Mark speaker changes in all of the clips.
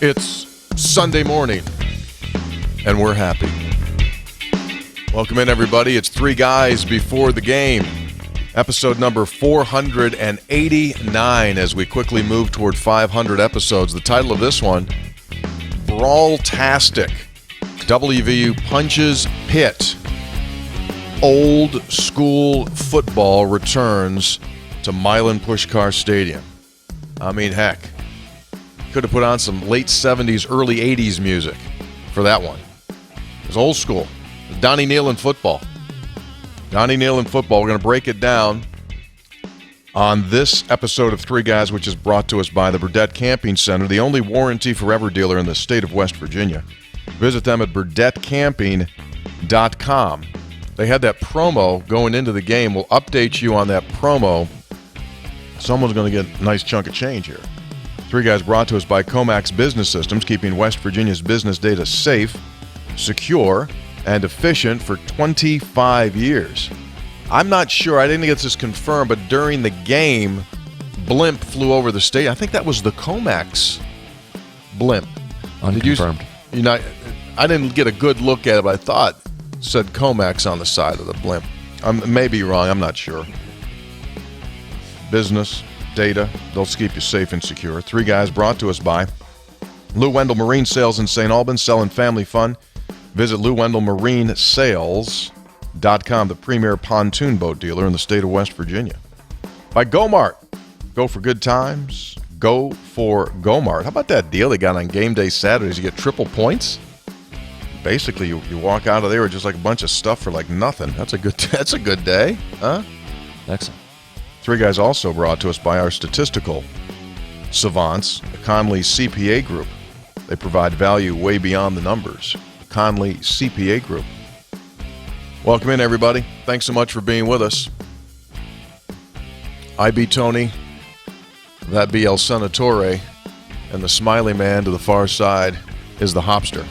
Speaker 1: It's Sunday morning, and we're happy. Welcome in, everybody. It's Three Guys Before the Game, episode number 489, as we quickly move toward 500 episodes. The title of this one, Brawltastic. WVU punches Pitt. Old school football returns to Milan Puskar Stadium. I mean, heck, could have put on some late 70s, early 80s music for that one. It was old school. It was Donnie Neal in football. Donnie Neal in football. We're going to break it down on this episode of Three Guys, which is brought to us by the Burdett Camping Center, the only warranty forever dealer in the state of West Virginia. Visit them at burdettcamping.com. They had that promo going into the game. We'll update you on that promo. Someone's going to get a nice chunk of change here. Three Guys brought to us by Comax Business Systems, keeping West Virginia's business data safe, secure, and efficient for 25 years. I'm not sure, I didn't get this confirmed, but during the game, blimp flew over the stadium. I think that was the Comax blimp.
Speaker 2: Unconfirmed.
Speaker 1: I didn't get a good look at it, but I thought it said Comax on the side of the blimp. I may be wrong, I'm not sure. Business, data, they'll keep you safe and secure. Three Guys brought to us by Lou Wendell Marine Sales in St. Albans, selling family fun. Visit LouWendellMarineSales.com, the premier pontoon boat dealer in the state of West Virginia. By Go-Mart. Go for good times. Go for Go-Mart. How about that deal they got on game day Saturdays? You get triple points. Basically, you walk out of there with just like a bunch of stuff for like nothing. That's a good day, huh?
Speaker 2: Excellent.
Speaker 1: Three Guys also brought to us by our Statistical savants, the Conley CPA Group. They provide value way beyond the numbers. Conley CPA Group. Welcome in, everybody. Thanks so much for being with us. I be Tony, that be El Senatore, and the smiley man to the far side is the Hopster.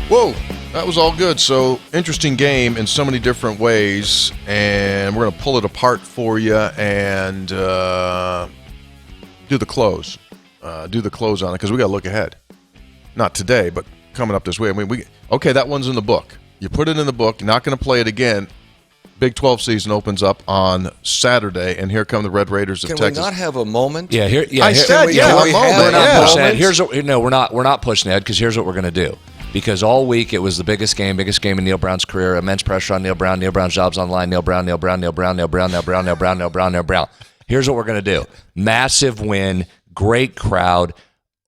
Speaker 1: Whoa, that was all good. So, interesting game in so many different ways, and we're going to pull it apart for you and do the close. Do the close on it, because we got to look ahead. Not today, but coming up this way. I mean, okay, that one's in the book. You put it in the book. You're not going to play it again. Big 12 season opens up on Saturday, and here come the Red Raiders of Texas.
Speaker 3: Can we not have a moment?
Speaker 1: I said, a moment.
Speaker 2: We're not pushing ahead. We're not pushing ahead, because here's what we're going to do. Because all week it was the biggest game in Neil Brown's career. Immense pressure on Neil Brown. Neil Brown's job's on the line. Neil Brown. Here's what we're going to do. Massive win, great crowd,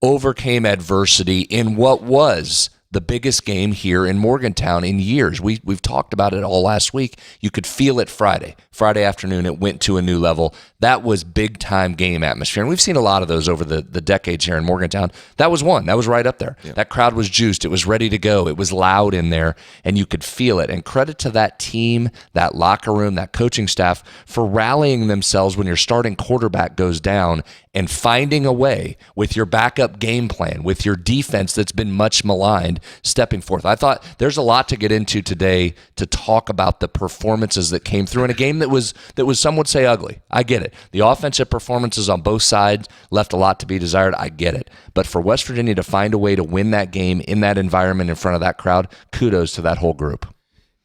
Speaker 2: overcame adversity in what was the biggest game here in Morgantown in years. We've talked about it all last week. You could feel it Friday afternoon. It went to a new level. That was big-time game atmosphere. And we've seen a lot of those over the decades here in Morgantown. That was one. That was right up there. Yeah. That crowd was juiced. It was ready to go. It was loud in there, and you could feel it. And credit to that team, that locker room, that coaching staff for rallying themselves when your starting quarterback goes down and finding a way with your backup game plan, with your defense that's been much maligned, stepping forth. I thought there's a lot to get into today to talk about the performances that came through in a game that was some would say ugly. I get it. The offensive performances on both sides left a lot to be desired. I get it. But for West Virginia to find a way to win that game in that environment in front of that crowd, kudos to that whole group.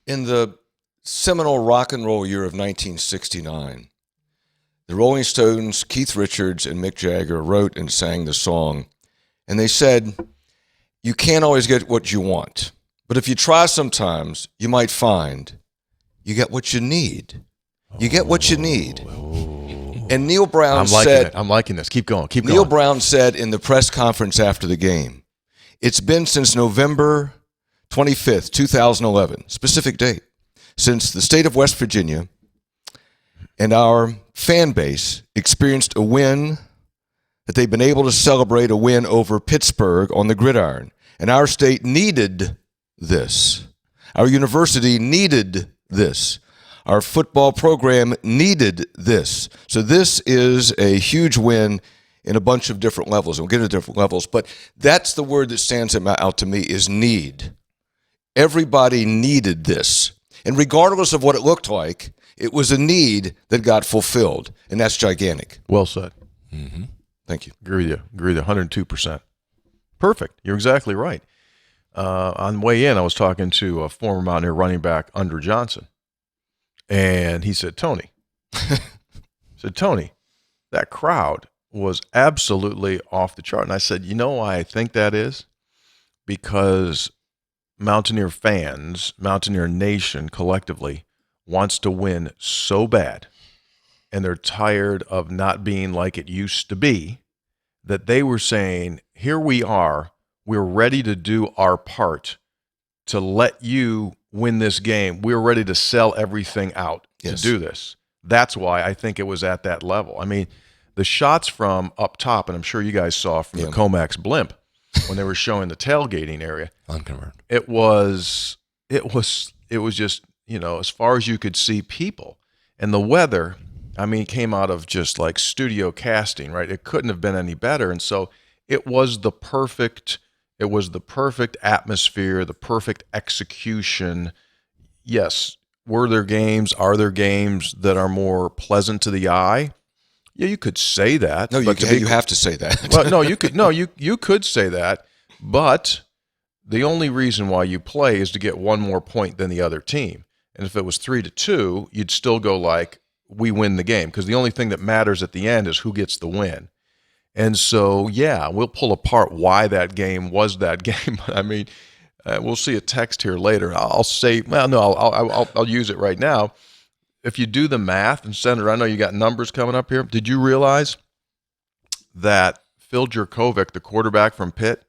Speaker 3: In the seminal rock and roll year of 1969, the Rolling Stones, Keith Richards, and Mick Jagger wrote and sang the song. And they said, you can't always get what you want, but if you try sometimes, you might find you get what you need. You get what you need. And Neil Brown said...
Speaker 1: I'm liking this. Keep going.
Speaker 3: Neil Brown said in the press conference after the game, it's been since November 25th, 2011, specific date, since the state of West Virginia and our fan base experienced a win that they've been able to celebrate, a win over Pittsburgh on the gridiron. And our state needed this. Our university needed this. Our football program needed this. So this is a huge win in a bunch of different levels. And we'll get into different levels, but that's the word that stands out to me is need. Everybody needed this. And regardless of what it looked like, it was a need that got fulfilled. And that's gigantic.
Speaker 1: Well said.
Speaker 3: Mm-hmm. Thank you.
Speaker 1: Agree with you 102%. Perfect. You're exactly right. On the way in, I was talking to a former Mountaineer running back, Under Johnson, and he said, Tony, that crowd was absolutely off the chart. And I said, you know why I think that is? Because Mountaineer fans, Mountaineer Nation collectively wants to win so bad, and they're tired of not being like it used to be, that they were saying, here we are, we're ready to do our part to let you win this game. We're ready to sell everything out to do this. That's why I think it was at that level. I mean, the shots from up top, and I'm sure you guys saw from the Comax blimp when they were showing the tailgating area.
Speaker 2: Unconfirmed.
Speaker 1: It was just, as far as you could see people. And the weather, I mean, came out of just like studio casting, right? It couldn't have been any better. And so it was the perfect atmosphere, the perfect execution. Yes. Are there games that are more pleasant to the eye? Yeah, you could say that.
Speaker 3: No, you have to say that.
Speaker 1: Well, you could say that, but the only reason why you play is to get one more point than the other team. And if it was 3-2, you'd still go like, we win the game, because the only thing that matters at the end is who gets the win. And so, yeah, we'll pull apart why that game was that game. I mean, we'll see a text here later. I'll say, well, no, I'll use it right now. If you do the math, and Senator, I know you got numbers coming up here. Did you realize that Phil Jurkovec, the quarterback from Pitt,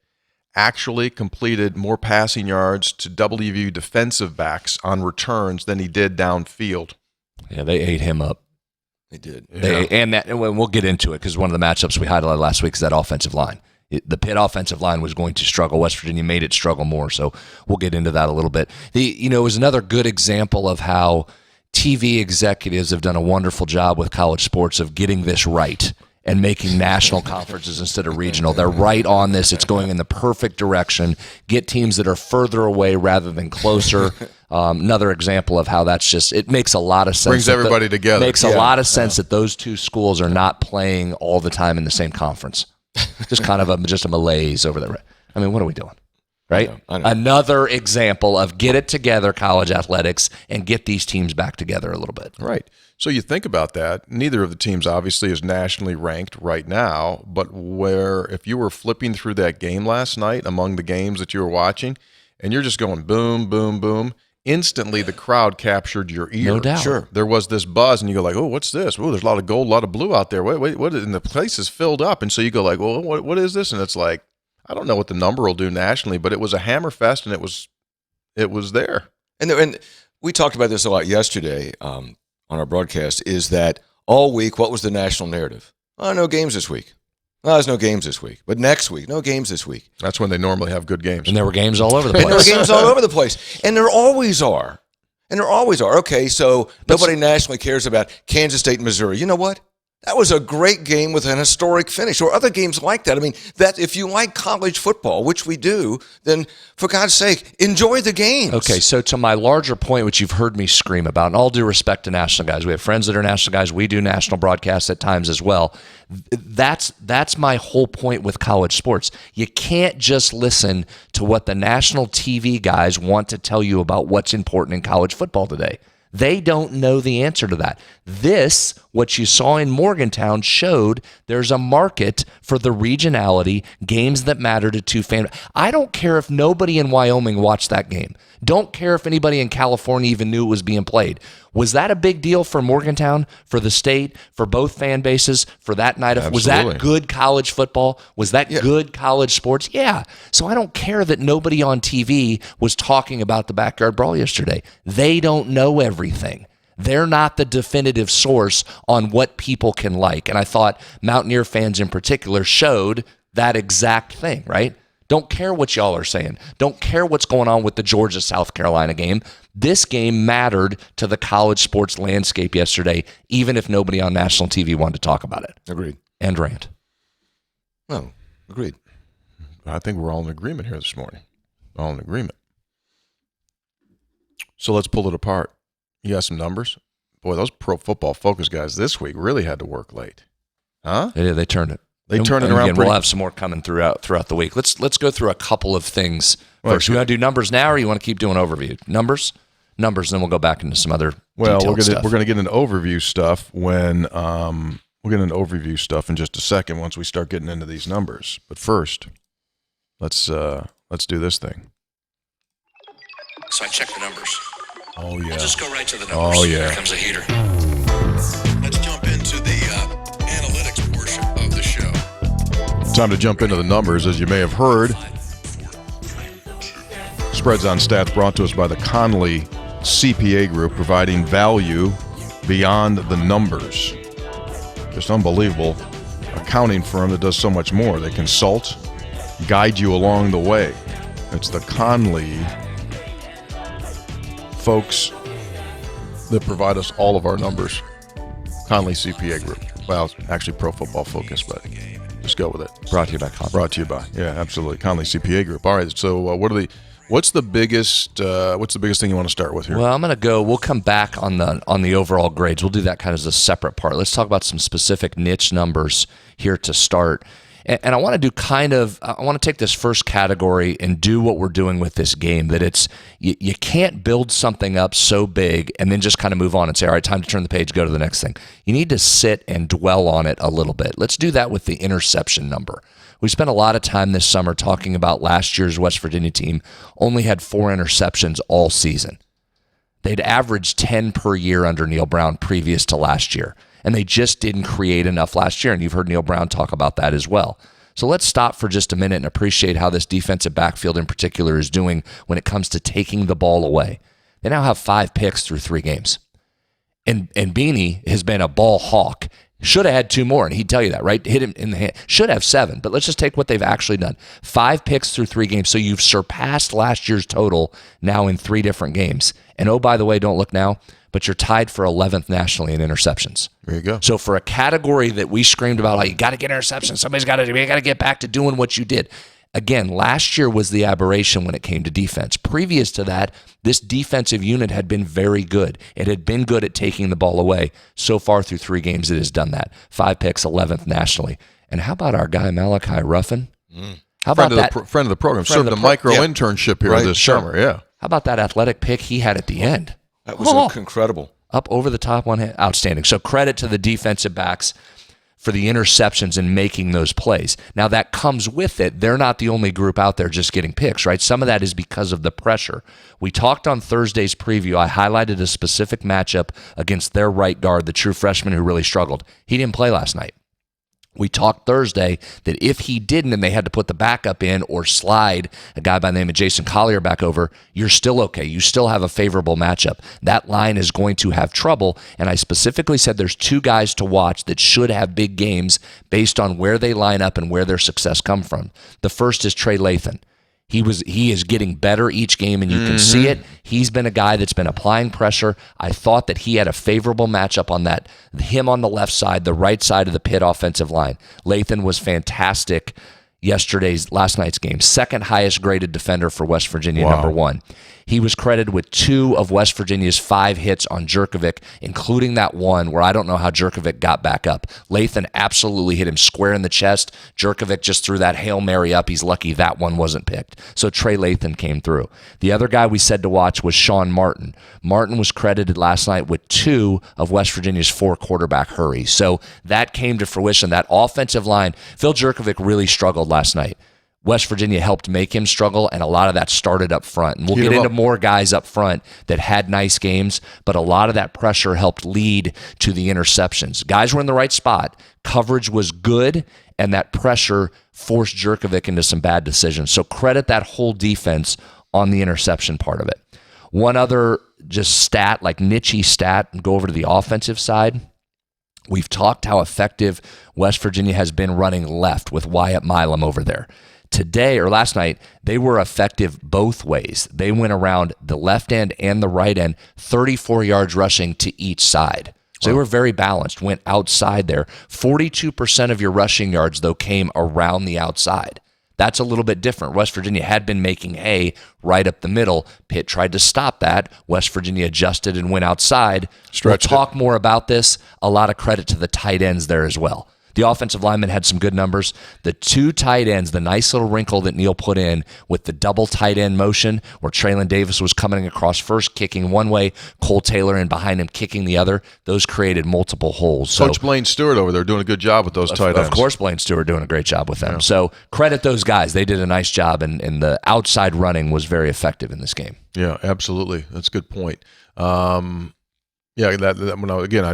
Speaker 1: actually completed more passing yards to WVU defensive backs on returns than he did downfield?
Speaker 2: Yeah, they ate him up.
Speaker 3: They did.
Speaker 2: And we'll get into it, because one of the matchups we highlighted last week is that offensive line. The Pitt offensive line was going to struggle. West Virginia made it struggle more, so we'll get into that a little bit. It was another good example of how TV executives have done a wonderful job with college sports of getting this right and making national conferences instead of regional. They're right on this. It's going in the perfect direction. Get teams that are further away rather than closer. Another example of how that's just, it makes a lot of sense.
Speaker 1: Brings everybody together.
Speaker 2: Makes a lot of sense that those two schools are not playing all the time in the same conference. Just kind of a malaise over there. I mean, what are we doing? Right?
Speaker 3: I know.
Speaker 2: Another example of get it together, college athletics, and get these teams back together a little bit.
Speaker 1: Right. So you think about that. Neither of the teams obviously is nationally ranked right now, but if you were flipping through that game last night among the games that you were watching, and you're just going boom, boom, boom, instantly the crowd captured your ear.
Speaker 2: No doubt.
Speaker 1: Sure. There was this buzz, and you go like, oh, what's this? Oh, there's a lot of gold, a lot of blue out there. Wait, what? And the place is filled up. And so you go like, well, what is this? And it's like, I don't know what the number will do nationally, but it was a hammer fest, and it was there.
Speaker 3: And we talked about this a lot yesterday on our broadcast, is that all week, what was the national narrative? Oh, no games this week. Oh, there's no games this week. But next week, no games this week.
Speaker 1: That's when they normally have good games.
Speaker 2: And there were games all over the place.
Speaker 3: And there were games all over the place. And there always are. Okay, so nobody nationally cares about Kansas State and Missouri. You know what? That was a great game with an historic finish, or other games like that. I mean, that if you like college football, which we do, then for God's sake, enjoy the games.
Speaker 2: Okay, so to my larger point, which you've heard me scream about, and all due respect to national guys, we have friends that are national guys. We do national broadcasts at times as well. That's my whole point with college sports. You can't just listen to what the national TV guys want to tell you about what's important in college football today. They don't know the answer to that. This, what you saw in Morgantown, showed there's a market for the regionality, games that matter to two fans. I don't care if nobody in Wyoming watched that game. Don't care if anybody in California even knew it was being played. Was that a big deal for Morgantown, for the state, for both fan bases, for that night? Was that good college football? Was that good college sports? Yeah. So I don't care that nobody on TV was talking about the backyard brawl yesterday. They don't know everything. They're not the definitive source on what people can like. And I thought Mountaineer fans in particular showed that exact thing, right? Don't care what y'all are saying. Don't care what's going on with the Georgia-South Carolina game. This game mattered to the college sports landscape yesterday, even if nobody on national TV wanted to talk about it.
Speaker 3: Agreed.
Speaker 2: And rant.
Speaker 3: No, agreed.
Speaker 1: I think we're all in agreement here this morning. All in agreement. So let's pull it apart. You got some numbers? Boy, those Pro Football Focus guys this week really had to work late. Huh?
Speaker 2: Yeah, they turned it.
Speaker 1: They turn it
Speaker 2: and
Speaker 1: around.
Speaker 2: Again, we'll have some more coming throughout the week. Let's go through a couple of things first. You want to do numbers now, or you want to keep doing overview? Numbers, and then we'll go back into some other.
Speaker 1: Well,
Speaker 2: stuff.
Speaker 1: we're gonna get into overview stuff when we'll get into overview stuff in just a second once we start getting into these numbers. But first, let's do this thing.
Speaker 2: So I checked the numbers.
Speaker 1: Oh yeah.
Speaker 2: I'll just go right to the numbers.
Speaker 1: Oh yeah.
Speaker 2: Here comes a heater.
Speaker 4: Let's jump into the analytics portion of the show.
Speaker 1: Time to jump into the numbers. As you may have heard, Spreads on Stats brought to us by the Conley CPA Group, providing value beyond the numbers. Just unbelievable accounting firm that does so much more. They consult, guide you along the way. It's the Conley folks that provide us all of our numbers. Conley CPA Group. Well, it's actually Pro Football Focus, but just go with it.
Speaker 2: Brought to you by Conley.
Speaker 1: Brought to you by, yeah, absolutely, Conley CPA Group. All right, so what's the biggest thing you want to start with here?
Speaker 2: Well, I'm going to go. We'll come back on the overall grades. We'll do that kind of as a separate part. Let's talk about some specific niche numbers here to start. And I want to do I want to take this first category and do what we're doing with this game, that it's, you can't build something up so big and then just kind of move on and say, all right, time to turn the page, go to the next thing. You need to sit and dwell on it a little bit. Let's do that with the interception number. We spent a lot of time this summer talking about last year's West Virginia team only had 4 interceptions all season. They'd averaged 10 per year under Neil Brown previous to last year. And they just didn't create enough last year. And you've heard Neil Brown talk about that as well. So let's stop for just a minute and appreciate how this defensive backfield in particular is doing when it comes to taking the ball away. They now have 5 picks through 3 games. And Beanie has been a ball hawk. Should have had 2 more, and he'd tell you that, right? Hit him in the hand. Should have 7, but let's just take what they've actually done. 5 picks through 3 games. So you've surpassed last year's total now in 3 different games. And oh, by the way, don't look now, but you're tied for 11th nationally in interceptions.
Speaker 1: There you go.
Speaker 2: So for a category that we screamed about, like, you got to get interceptions, you got to get back to doing what you did. Again, last year was the aberration when it came to defense. Previous to that, this defensive unit had been very good. It had been good at taking the ball away. So far through 3 games, it has done that. 5 picks, 11th nationally. And how about our guy Malachi Ruffin? How about that?
Speaker 1: Friend of the program. Served a micro internship here this summer. Yeah.
Speaker 2: How about that athletic pick he had at the end?
Speaker 3: That was incredible.
Speaker 2: Up over the top one hand. Outstanding. So credit to the defensive backs for the interceptions and making those plays. Now that comes with it. They're not the only group out there just getting picks, right? Some of that is because of the pressure. We talked on Thursday's preview. I highlighted a specific matchup against their right guard, the true freshman who really struggled. He didn't play last night. We talked Thursday that if he didn't and they had to put the backup in or slide a guy by the name of Jason Collier back over, you're still okay. You still have a favorable matchup. That line is going to have trouble, and I specifically said there's 2 guys to watch that should have big games based on where they line up and where their success come from. The first is Trey Lathan. He is getting better each game, and you can see it. He's been a guy that's been applying pressure. I thought that he had a favorable matchup on that. Him on the left side, the right side of the Pitt offensive line. Lathan was fantastic last night's game. 2nd highest graded defender for West Virginia, number 1. He was credited with 2 of West Virginia's 5 hits on Jerkovic, including that one where I don't know how Jerkovic got back up. Lathan absolutely hit him square in the chest. Jerkovic just threw that Hail Mary up. He's lucky that one wasn't picked. So Trey Lathan came through. The other guy we said to watch was Sean Martin. Martin was credited last night with 2 of West Virginia's 4 quarterback hurries. So that came to fruition. That offensive line, Phil Jerkovic really struggled last night. West Virginia helped make him struggle, and a lot of that started up front. And we'll get into more guys up front that had nice games, but a lot of that pressure helped lead to the interceptions. Guys were in the right spot. Coverage was good, and that pressure forced Jerkovic into some bad decisions. So credit that whole defense on the interception part of it. One other just stat, like niche stat, and go over to the offensive side. We've talked how effective West Virginia has been running left with Wyatt Milam over there. Today, or last night, they were effective both ways. They went around the left end and the right end, 34 yards rushing to each side. So they were very balanced, went outside there. 42% of your rushing yards, though, came around the outside. That's a little bit different. West Virginia had been making hay right up the middle. Pitt tried to stop that. West Virginia adjusted and went outside. We'll talk more about this. A lot of credit to the tight ends there as well. The offensive linemen had some good numbers. The two tight ends, the nice little wrinkle that Neil put in with the double tight end motion where Traylon Davis was coming across first, kicking one way, Cole Taylor in behind him kicking the other, those created multiple holes.
Speaker 1: Coach Blaine Stewart over there doing a good job with those tight ends.
Speaker 2: Of course, Blaine Stewart doing a great job with them. Yeah. So credit those guys. They did a nice job, and the outside running was very effective in this game.
Speaker 1: Yeah, absolutely. That's a good point. I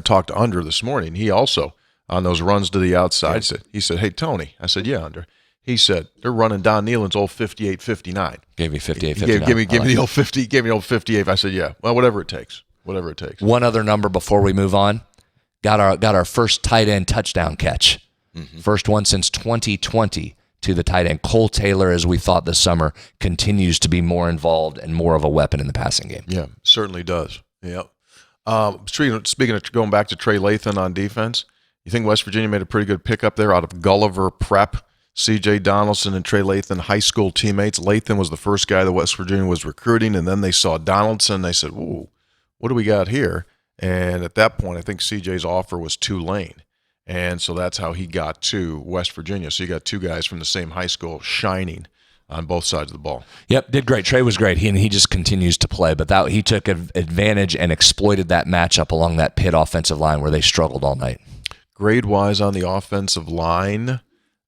Speaker 1: talked to Under this morning. He also, on those runs to the outside, he said, hey, Tony. I said, yeah, Under. He said, they're running Don Nealon's old 58-59.
Speaker 2: Gave me 58-59.
Speaker 1: Give me the old 50. Give me the old 58. I said, yeah, well, whatever it takes.
Speaker 2: One other number before we move on. Got our first tight end touchdown catch. Mm-hmm. First one since 2020 to the tight end. Cole Taylor, as we thought this summer, continues to be more involved and more of a weapon in the passing game.
Speaker 1: Yeah, certainly does. Yeah. Speaking of going back to Trey Lathan on defense, you think West Virginia made a pretty good pickup there out of Gulliver Prep? C.J. Donaldson and Trey Lathan, high school teammates. Lathan was the first guy that West Virginia was recruiting, and then they saw Donaldson. They said, "Ooh, what do we got here?" And at that point, I think C.J.'s offer was Tulane. And so that's how he got to West Virginia. So you got two guys from the same high school shining on both sides of the ball.
Speaker 2: Yep, did great. Trey was great. He just continues to play. But he took advantage and exploited that matchup along that Pitt offensive line where they struggled all night.
Speaker 1: Grade-wise on the offensive line,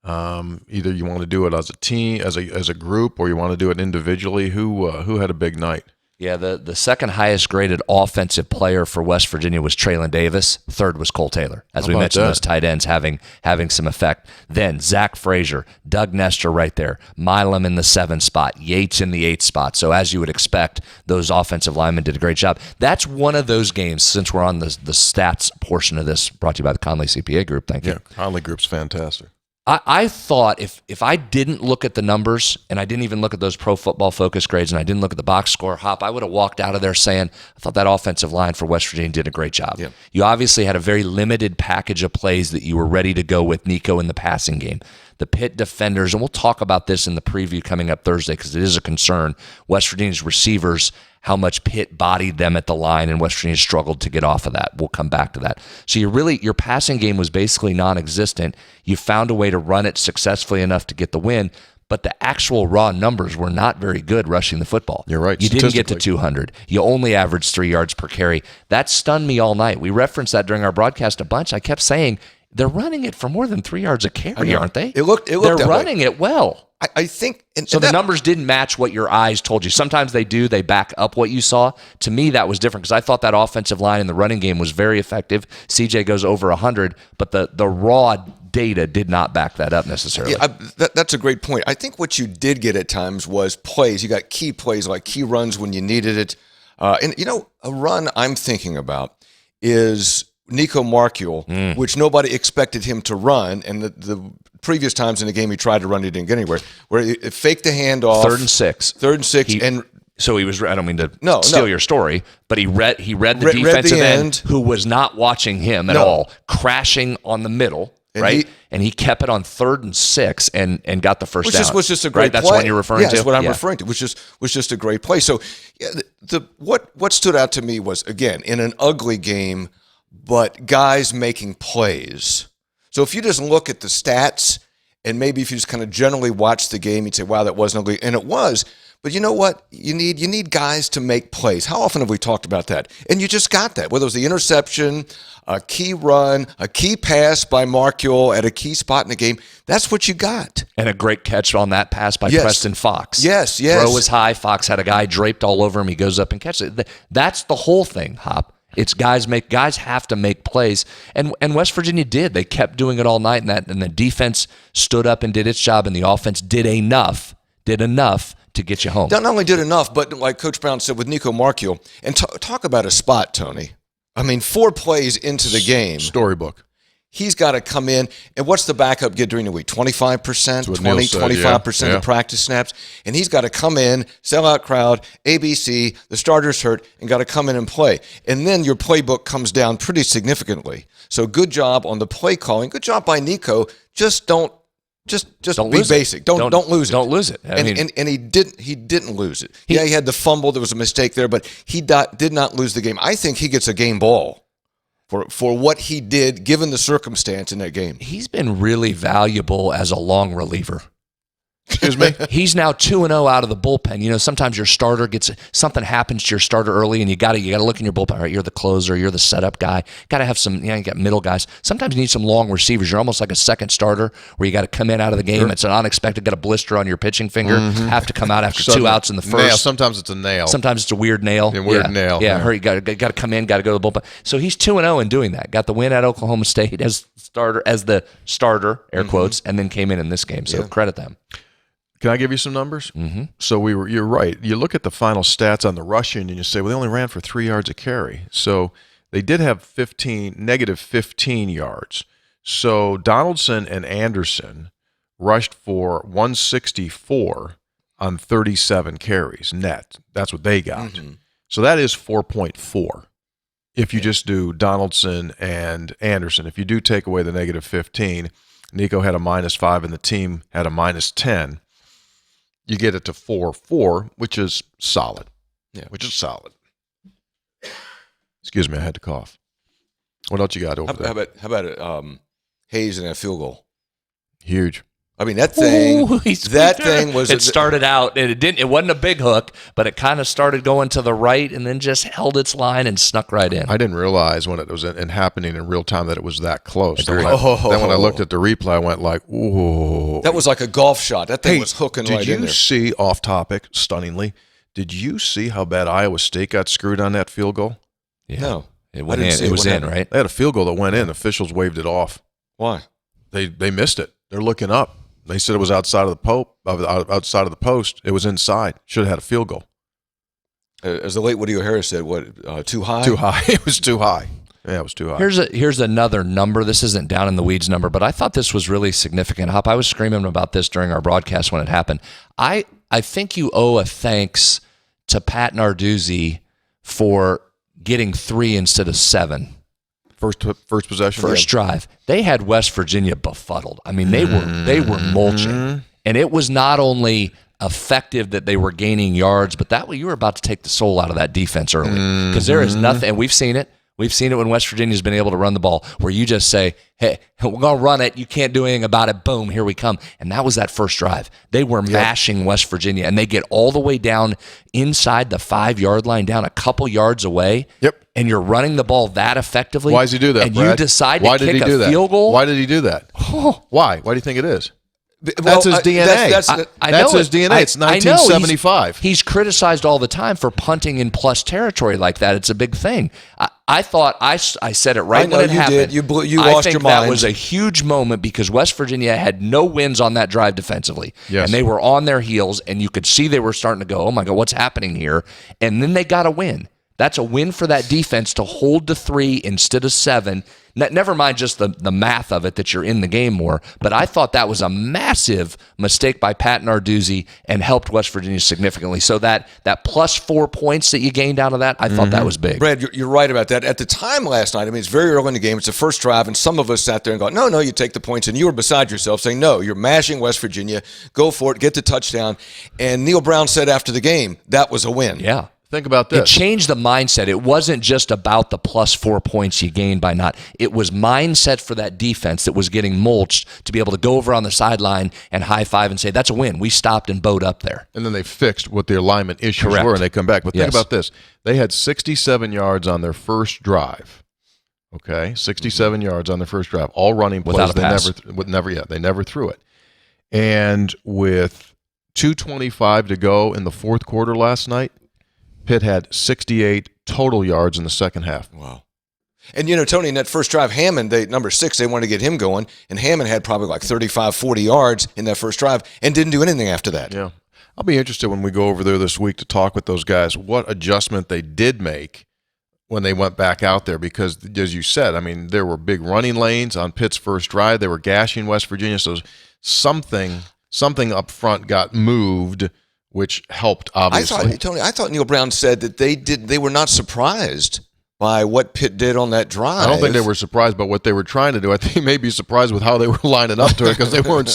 Speaker 1: either you want to do it as a team, as a group, or you want to do it individually. Who had a big night?
Speaker 2: Yeah, the second highest graded offensive player for West Virginia was Traylon Davis. Third was Cole Taylor. As we mentioned, those tight ends having some effect. Then Zach Frazier, Doug Nestor right there, Milam in the 7 spot, Yates in the 8 spot. So as you would expect, those offensive linemen did a great job. That's one of those games, since we're on the stats portion of this, brought to you by the Conley CPA Group. Thank you.
Speaker 1: Yeah, Conley Group's fantastic.
Speaker 2: I thought if I didn't look at the numbers and I didn't even look at those Pro Football Focus grades and I didn't look at the box score, Hop, I would have walked out of there saying, I thought that offensive line for West Virginia did a great job. Yeah. You obviously had a very limited package of plays that you were ready to go with Nico in the passing game. The Pitt defenders, and we'll talk about this in the preview coming up Thursday because it is a concern, West Virginia's receivers, how much Pitt bodied them at the line, and West Virginia struggled to get off of that. We'll come back to that. So your passing game was basically non-existent. You found a way to run it successfully enough to get the win, but the actual raw numbers were not very good rushing the football.
Speaker 1: You're right.
Speaker 2: You didn't get to 200. You only averaged 3 yards per carry. That stunned me all night. We referenced that during our broadcast a bunch. I kept saying, they're running it for more than 3 yards a carry, aren't they?
Speaker 3: It looked
Speaker 2: They're running it well.
Speaker 3: I think
Speaker 2: the numbers didn't match what your eyes told you. Sometimes they do. They back up what you saw. To me, that was different because I thought that offensive line in the running game was very effective. CJ goes over 100, but the raw data did not back that up necessarily.
Speaker 3: Yeah, that's a great point. I think what you did get at times was plays. You got key plays, like key runs when you needed it. And, a run I'm thinking about is Nico Markule, which nobody expected him to run, and the previous times in the game he tried to run, he didn't get anywhere. Where he faked the handoff,
Speaker 2: 3rd and 6, so he was. I don't mean to steal your story, but he read the defensive end who was not watching him at all, crashing on the middle, and right? And he kept it on 3rd and 6 and got the first down.
Speaker 3: Which was just a great play.
Speaker 2: That's what you're referring to?
Speaker 3: That's what I'm referring to. Was just a great play. So what stood out to me was, again, in an ugly game, but guys making plays. So if you just look at the stats, and maybe if you just kind of generally watch the game, you'd say, wow, that wasn't ugly. And it was. But you know what? You need guys to make plays. How often have we talked about that? And you just got that. Whether it was the interception, a key run, a key pass by Markule at a key spot in the game, that's what you got.
Speaker 2: And a great catch on that pass by Preston Fox.
Speaker 3: Yes.
Speaker 2: Throw was high. Fox had a guy draped all over him. He goes up and catches it. That's the whole thing, Hop. It's guys have to make plays, and West Virginia did. They kept doing it all night, and the defense stood up and did its job, and the offense did enough to get you home.
Speaker 3: Not only did enough, but like Coach Brown said with Nico Markule, and talk about a spot, Tony. I mean, 4 plays into the game,
Speaker 1: storybook.
Speaker 3: He's got to come in, and what's the backup get during the week? 25%, 25% of the practice snaps, and he's got to come in, sell out crowd, ABC, the starter's hurt, and got to come in and play. And then your playbook comes down pretty significantly. So good job on the play calling. Good job by Nico. Just don't be basic. Don't lose it.
Speaker 2: Don't lose it.
Speaker 3: And he didn't lose it. He had the fumble. There was a mistake there, but he did not lose the game. I think he gets a game ball. for what he did given the circumstance in that game.
Speaker 2: He's been really valuable as a long reliever.
Speaker 1: Excuse me?
Speaker 2: He's now 2-0 out of the bullpen. You know, sometimes your starter something happens to your starter early, and you got to look in your bullpen. Right, you're the closer, you're the setup guy. Got to have some. You got middle guys. Sometimes you need some long receivers. You're almost like a second starter where you got to come in out of the game. Sure. It's an unexpected. Got a blister on your pitching finger. Have to come out after 2 outs in the first.
Speaker 1: Nail. Sometimes it's a nail.
Speaker 2: Sometimes it's a weird nail.
Speaker 1: Nail.
Speaker 2: Yeah, hurry. Got to come in. Got to go to the bullpen. So he's 2-0 in doing that. Got the win at Oklahoma State as the starter, air quotes, and then came in this game. So credit them.
Speaker 1: Can I give you some numbers? Mm-hmm. So you're right. You look at the final stats on the rushing and you say, well, they only ran for 3 yards a carry. So they did have negative 15 yards. So Donaldson and Anderson rushed for 164 on 37 carries net. That's what they got. Mm-hmm. So that is 4.4. If you just do Donaldson and Anderson, if you do take away the negative 15, Nico had a -5 and the team had a -10. You get it to 4.4, which is solid. Yeah, which is solid. Excuse me, I had to cough. What else you got over there?
Speaker 3: How about Hayes and a field goal?
Speaker 1: Huge.
Speaker 3: I mean, that thing was.
Speaker 2: It started out, and it wasn't a big hook, but it kind of started going to the right and then just held its line and snuck right in.
Speaker 1: I didn't realize when it was happening in real time that it was that close. Then when I looked at the replay, I went like, "Ooh!"
Speaker 3: That was like a golf shot. That thing was hooking right in there.
Speaker 1: Did you see, off topic, stunningly? Did you see how bad Iowa State got screwed on that field goal?
Speaker 2: Yeah.
Speaker 3: No,
Speaker 2: it went in. It was in, right?
Speaker 1: They had a field goal that went in. Officials waved it off.
Speaker 3: Why?
Speaker 1: They missed it. They're looking up. They said it was outside of the post. It was inside. Should have had a field goal.
Speaker 3: As the late Woody O'Hara said, too high?
Speaker 1: Too high. It was too high. Yeah, it was too high.
Speaker 2: Here's another number. This isn't down in the weeds number, but I thought this was really significant. Hop, I was screaming about this during our broadcast when it happened. I think you owe a thanks to Pat Narduzzi for getting 3 instead of 7.
Speaker 1: First possession,
Speaker 2: first drive. They had West Virginia befuddled. I mean, they were mulching, and it was not only effective that they were gaining yards, but that way you were about to take the soul out of that defense early because there is nothing. And we've seen it. We've seen it when West Virginia's been able to run the ball, where you just say, "Hey, we're gonna run it. You can't do anything about it. Boom, here we come." And that was that first drive. They were mashing West Virginia, and they get all the way down inside the 5-yard line, down a couple yards away.
Speaker 1: Yep.
Speaker 2: And you're running the ball that effectively.
Speaker 1: Why does he do that,
Speaker 2: And
Speaker 1: Brad?
Speaker 2: you decide to kick a field goal.
Speaker 1: Why did he do that? Why? Why do you think it is?
Speaker 3: Well,
Speaker 1: that's his DNA. That's his DNA. It's 1975.
Speaker 2: He's criticized all the time for punting in plus territory like that. It's a big thing. I thought I said it right when it happened.
Speaker 3: You lost your mind.
Speaker 2: That was a huge moment because West Virginia had no wins on that drive defensively.
Speaker 1: Yes.
Speaker 2: And they were on their heels, and you could see they were starting to go, "Oh my God, what's happening here?" And then they got a win. That's a win for that defense to hold to 3 instead of 7. Never mind just the math of it that you're in the game more, but I thought that was a massive mistake by Pat Narduzzi and helped West Virginia significantly. So that plus 4 points that you gained out of that, I thought that was big.
Speaker 3: Brad, you're right about that. At the time last night, I mean, it's very early in the game. It's the first drive, and some of us sat there and go, no, you take the points, and you were beside yourself saying, no, you're mashing West Virginia. Go for it. Get the touchdown. And Neil Brown said after the game, that was a win.
Speaker 2: Yeah.
Speaker 1: Think about this.
Speaker 2: It changed the mindset. It wasn't just about the plus 4 points you gained by not. It was mindset for that defense that was getting mulched to be able to go over on the sideline and high five and say, that's a win. We stopped and bowed up there.
Speaker 1: And then they fixed what the alignment issues were, and they come back. But think about this. They had 67 yards on their first drive. Okay? 67 yards on their first drive. All running plays.
Speaker 2: Without a pass.
Speaker 1: They never threw it. And with 2:25 to go in the fourth quarter last night, Pitt had 68 total yards in the second half.
Speaker 3: Wow. And, Tony, in that first drive, Hammond, number 6, they wanted to get him going, and Hammond had probably like 35, 40 yards in that first drive and didn't do anything after that.
Speaker 1: Yeah. I'll be interested when we go over there this week to talk with those guys what adjustment they did make when they went back out there because, as you said, I mean, there were big running lanes on Pitt's first drive. They were gashing West Virginia, so something up front got moved, which helped, obviously.
Speaker 3: I thought Neil Brown said that they were not surprised by what Pitt did on that drive.
Speaker 1: I don't think they were surprised by what they were trying to do. I think they may be surprised with how they were lining up to it because they weren't.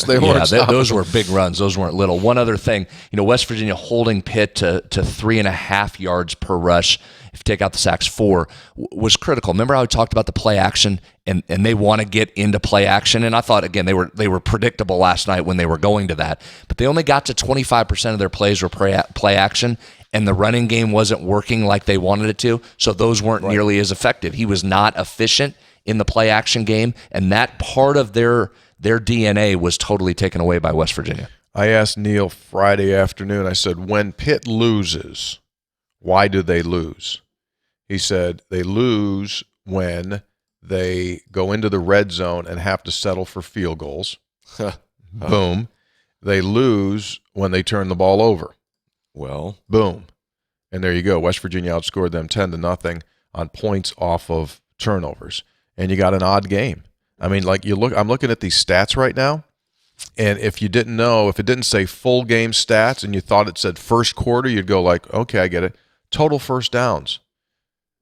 Speaker 2: Those were big runs. Those weren't little. One other thing, West Virginia holding Pitt to 3.5 yards per rush. if you take out the sacks, 4, was critical. Remember how we talked about the play action, and they want to get into play action? And I thought, again, they were predictable last night when they were going to that. But they only got to 25% of their plays were play action, and the running game wasn't working like they wanted it to, so those weren't nearly as effective. He was not efficient in the play action game, and that part of their DNA was totally taken away by West Virginia.
Speaker 1: I asked Neil Friday afternoon, I said, when Pitt loses, why do they lose? He said, they lose when they go into the red zone and have to settle for field goals. Boom. They lose when they turn the ball over.
Speaker 3: Well,
Speaker 1: boom. And there you go. West Virginia outscored them 10-0 on points off of turnovers. And you got an odd game. I mean, like I'm looking at these stats right now, and if you didn't know, if it didn't say full game stats and you thought it said first quarter, you'd go like, okay, I get it. Total first downs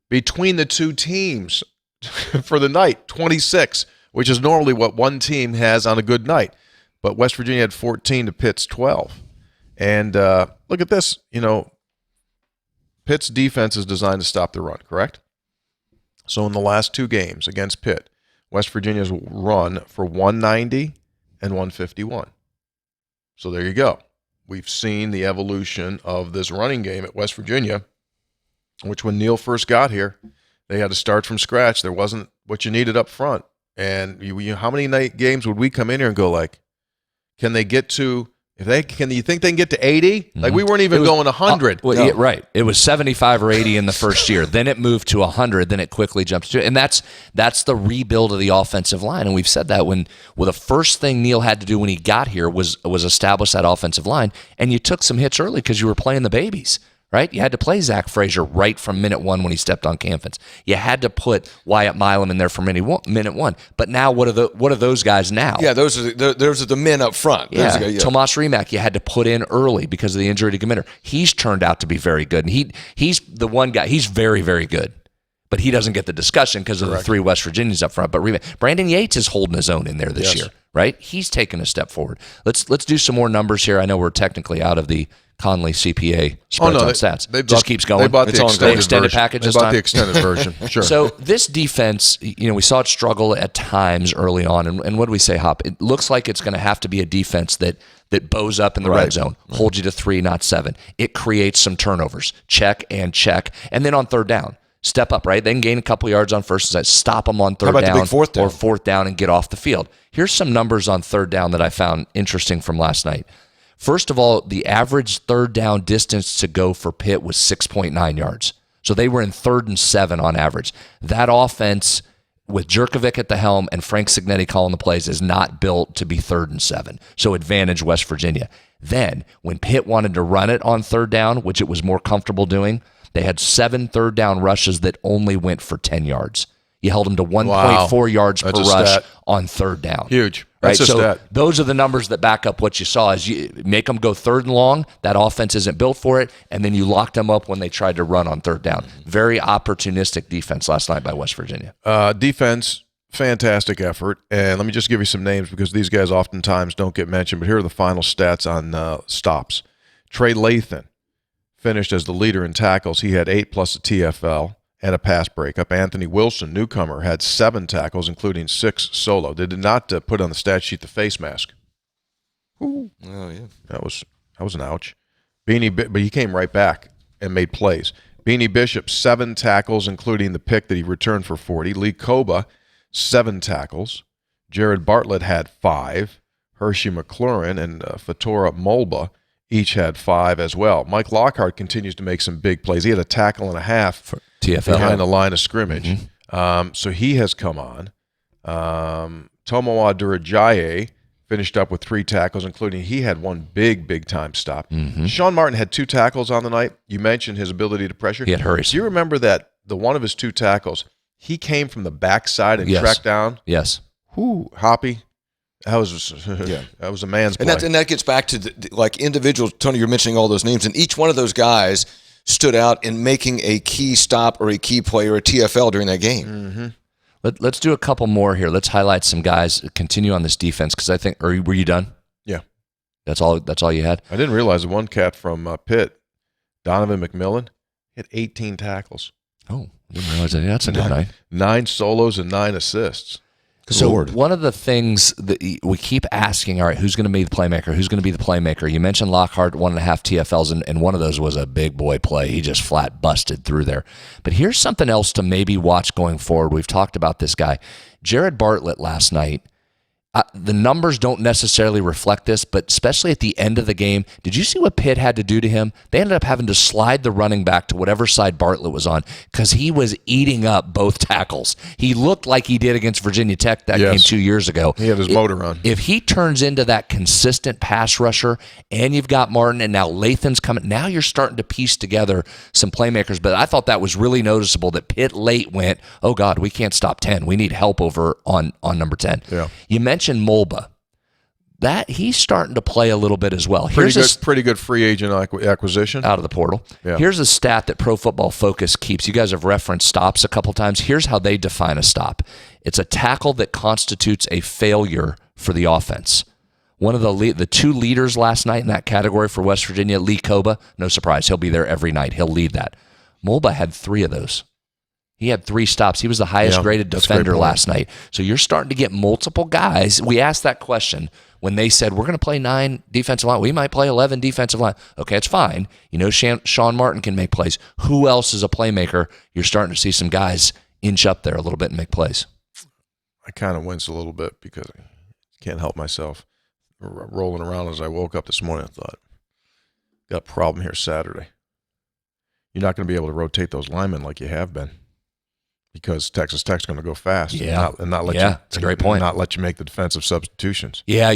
Speaker 1: between the two teams for the night, 26, which is normally what one team has on a good night. But West Virginia had 14 to Pitt's 12. And look at this. Pitt's defense is designed to stop the run, correct? So in the last 2 games against Pitt, West Virginia's run for 190 and 151. So there you go. We've seen the evolution of this running game at West Virginia, which when Neil first got here, they had to start from scratch. There wasn't what you needed up front. And how many night games would we come in here and go like, can they get to – can you think they can get to 80? Like we weren't even going 100.
Speaker 2: No. Yeah, right. It was 75 or 80 in the first year. Then it moved to 100. Then it quickly jumped to, and that's the rebuild of the offensive line. And we've said that the first thing Neil had to do when he got here was establish that offensive line. And you took some hits early because you were playing the babies. Right? You had to play Zach Frazier right from minute 1 when he stepped on campus. You had to put Wyatt Milam in there from minute 1. But now, what are those guys now?
Speaker 3: Yeah, those are the men up front.
Speaker 2: Yeah, Tomas Rimac you had to put in early because of the injury to Gaminder. He's turned out to be very good, and he's the one guy. He's very, very good, but he doesn't get the discussion because of the 3 West Virginians up front. But Brandon Yates is holding his own in there this year, right? He's taken a step forward. Let's do some more numbers here. I know we're technically out of the Conley CPA spreads on stats. Just keeps going.
Speaker 1: They bought the extended
Speaker 2: package.
Speaker 1: They bought the extended version. Sure.
Speaker 2: So this defense, we saw it struggle at times early on, and what do we say, Hop? It looks like it's going to have to be a defense that bows up in the red zone, holds you to 3, not 7. It creates some turnovers, check, and then on third down, step up, right? Then gain a couple yards on first and stop them on third down, or fourth down and get off the field. Here's some numbers on third down that I found interesting from last night. First of all, the average third down distance to go for Pitt was 6.9 yards. So they were in 3rd and 7 on average. That offense, with Jerkovic at the helm and Frank Signetti calling the plays, is not built to be 3rd and 7. So advantage West Virginia. Then, when Pitt wanted to run it on third down, which it was more comfortable doing, they had 7 third down rushes that only went for 10 yards. You held them to 1.4 yards per rush on third down.
Speaker 1: Huge.
Speaker 2: Right, so those are the numbers that back up what you saw. Is you make them go 3rd and long, that offense isn't built for it, and then you locked them up when they tried to run on third down. Very opportunistic defense last night by West Virginia.
Speaker 1: Defense, fantastic effort. And let me just give you some names because these guys oftentimes don't get mentioned, but here are the final stats on stops. Trey Lathan finished as the leader in tackles. He had 8 plus a TFL. And a pass breakup. Anthony Wilson, newcomer, had 7 tackles, including 6 solo. They did not put on the stat sheet the face mask. Ooh.
Speaker 3: Oh, yeah.
Speaker 1: That was an ouch. But he came right back and made plays. Beanie Bishop, 7 tackles, including the pick that he returned for 40. Lee Koba, 7 tackles. Jared Bartlett had 5. Hershey McLaurin and Fatora Molba each had 5 as well. Mike Lockhart continues to make some big plays. He had a tackle and a half for TFL behind the line of scrimmage. So he has come on. Tomoa Durajaye finished up with 3 tackles, including he had 1 big-time stop. Sean Martin had 2 tackles on the night. You mentioned his ability to pressure.
Speaker 2: He had hurries.
Speaker 1: Do you remember that the one of his 2 tackles, he came from the backside and tracked down?
Speaker 2: Yes.
Speaker 1: Hoppy. That was a man's play.
Speaker 3: And that gets back to the individuals. Tony, you're mentioning all those names, and each one of those guys stood out in making a key stop or a key play or a TFL during that game.
Speaker 2: Let's do a couple more here. Let's highlight some guys. Continue on this defense because I think. Were you done?
Speaker 1: Yeah.
Speaker 2: That's all you had?
Speaker 1: I didn't realize the one cat from Pitt, Donovan McMillan, hit 18 tackles.
Speaker 2: Oh, I didn't realize that. That's a good night.
Speaker 1: 9 solos and 9 assists.
Speaker 2: So
Speaker 3: Lord.
Speaker 2: one of the things that we keep asking, all right, who's going to be the playmaker? Who's going to be the playmaker? You mentioned Lockhart, 1.5 TFLs, and one of those was a big boy play. He just flat busted through there. But here's something else to maybe watch going forward. We've talked about this guy. Jared Bartlett last night. The numbers don't necessarily reflect this, but especially at the end of the game, did you see what Pitt had to do to him? They ended up having to slide the running back to whatever side Bartlett was on because he was eating up both tackles. He looked like he did against Virginia Tech that game 2 years ago.
Speaker 1: He had his motor on.
Speaker 2: If he turns into that consistent pass rusher, and you've got Martin, and now Lathan's coming, now you're starting to piece together some playmakers. But I thought that was really noticeable that Pitt late went, oh, God, we can't stop 10. We need help over on number 10.
Speaker 1: Yeah.
Speaker 2: You mentioned Mulba. That he's starting to play a little bit as well.
Speaker 1: Pretty good free agent acquisition.
Speaker 2: Out of the portal.
Speaker 1: Yeah.
Speaker 2: Here's a stat that Pro Football Focus keeps. You guys have referenced stops a couple times. Here's how they define a stop. It's a tackle that constitutes a failure for the offense. One of the 2 leaders last night in that category for West Virginia, Lee Koba, no surprise, he'll be there every night. He'll lead that. Mulba had 3 of those. He had 3 stops. He was the highest graded defender last night. So you're starting to get multiple guys. We asked that question when they said, we're going to play 9 defensive line. We might play 11 defensive line. Okay, it's fine. You know Sean Martin can make plays. Who else is a playmaker? You're starting to see some guys inch up there a little bit and make plays.
Speaker 1: I kind of wince a little bit because I can't help myself. Rolling around as I woke up this morning, I thought, got a problem here Saturday. You're not going to be able to rotate those linemen like you have been. Because Texas Tech's going to go fast and not let you.
Speaker 2: That's a great point.
Speaker 1: Not let you make the defensive substitutions.
Speaker 2: Yeah,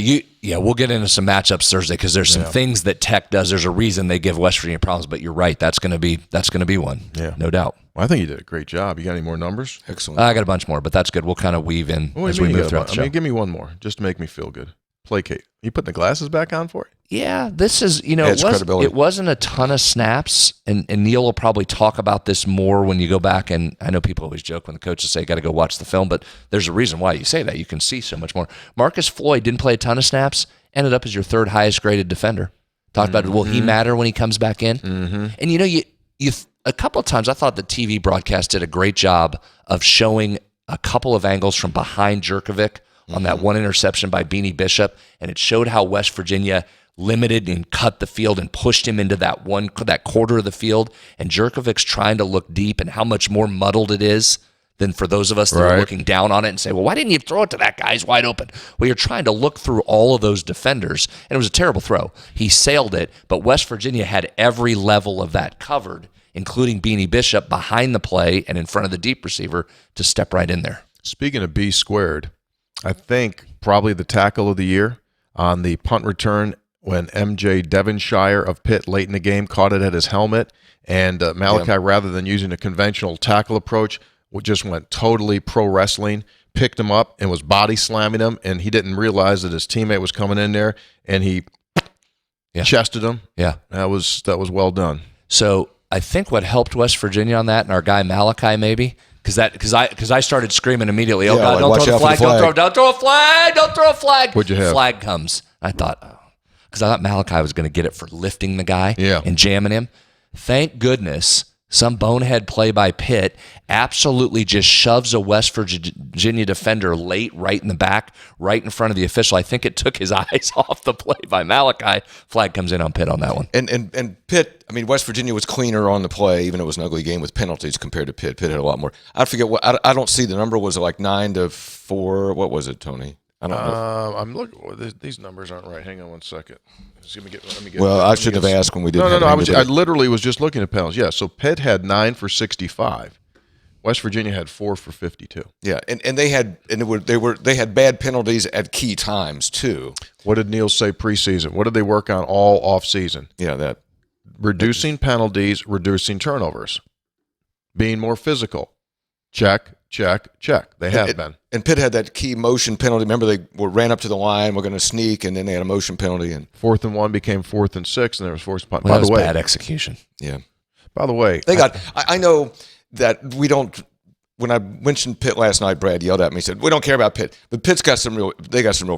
Speaker 2: we'll get into some matchups Thursday because there's some things that Tech does. There's a reason they give West Virginia problems, but you're right. That's going to be one.
Speaker 1: Yeah,
Speaker 2: no doubt.
Speaker 1: Well, I think you did a great job. You got any more numbers?
Speaker 3: Excellent.
Speaker 2: I got a bunch more, but that's good. We'll kind of weave in as we move throughout the show.
Speaker 1: Give me one more just to make me feel good. Placate. You putting the glasses back on for it?
Speaker 2: Yeah, this is, it wasn't a ton of snaps, and Neil will probably talk about this more when you go back, and I know people always joke when the coaches say, got to go watch the film, but there's a reason why you say that. You can see so much more. Marcus Floyd didn't play a ton of snaps, ended up as your 3rd highest graded defender. Talked about, will he matter when he comes back in? Mm-hmm. And you a couple of times I thought the TV broadcast did a great job of showing a couple of angles from behind Jerkovic on that one interception by Beanie Bishop, and it showed how West Virginia limited and cut the field and pushed him into that quarter of the field, and Jerkovic's trying to look deep and how much more muddled it is than for those of us that are looking down on it and say, well, why didn't you throw it to that guy? He's wide open. Well, you're trying to look through all of those defenders, and it was a terrible throw. He sailed it, but West Virginia had every level of that covered, including Beanie Bishop behind the play and in front of the deep receiver to step right in there.
Speaker 1: Speaking of B squared, I think probably the tackle of the year on the punt return when MJ Devonshire of Pitt late in the game caught it at his helmet, and Malachi, rather than using a conventional tackle approach, just went totally pro wrestling, picked him up and was body slamming him, and he didn't realize that his teammate was coming in there, and he chested him.
Speaker 2: Yeah.
Speaker 1: That was well done.
Speaker 2: So I think what helped West Virginia on that, and our guy Malachi maybe, because I started screaming immediately, oh, God, don't throw the flag, don't throw a flag.
Speaker 1: What'd you have?
Speaker 2: Flag comes. I thought, because I thought Malachi was going to get it for lifting the guy and jamming him. Thank goodness some bonehead play by Pitt absolutely just shoves a West Virginia defender late right in the back, right in front of the official. I think it took his eyes off the play by Malachi. Flag comes in on Pitt on that one.
Speaker 3: And Pitt, I mean, West Virginia was cleaner on the play, even though it was an ugly game with penalties compared to Pitt. Pitt had a lot more. I forget what, I don't see the number. Was it like 9-4? What was it, Tony? I don't know.
Speaker 1: I'm looking. These numbers aren't right. Hang on one second. Let me get.
Speaker 3: Well, I shouldn't have asked when we did.
Speaker 1: No. I literally was just looking at penalties. Yeah. So Pitt had 9 for 65. West Virginia had 4 for 52.
Speaker 3: Yeah, and they had bad penalties at key times too.
Speaker 1: What did Neil say preseason? What did they work on all off season?
Speaker 3: Yeah, that
Speaker 1: reducing penalties, reducing turnovers, being more physical. Check. They have been.
Speaker 3: And Pitt had that key motion penalty. Remember, they ran up to the line, were going to sneak, and then they had a motion penalty. And
Speaker 1: 4th and 1 became 4th and 6, and there was forced punt.
Speaker 2: Well, by the way, bad execution.
Speaker 3: Yeah.
Speaker 1: By the way,
Speaker 3: I know that we don't. When I mentioned Pitt last night, Brad yelled at me. He said, "We don't care about Pitt, but Pitt's got some real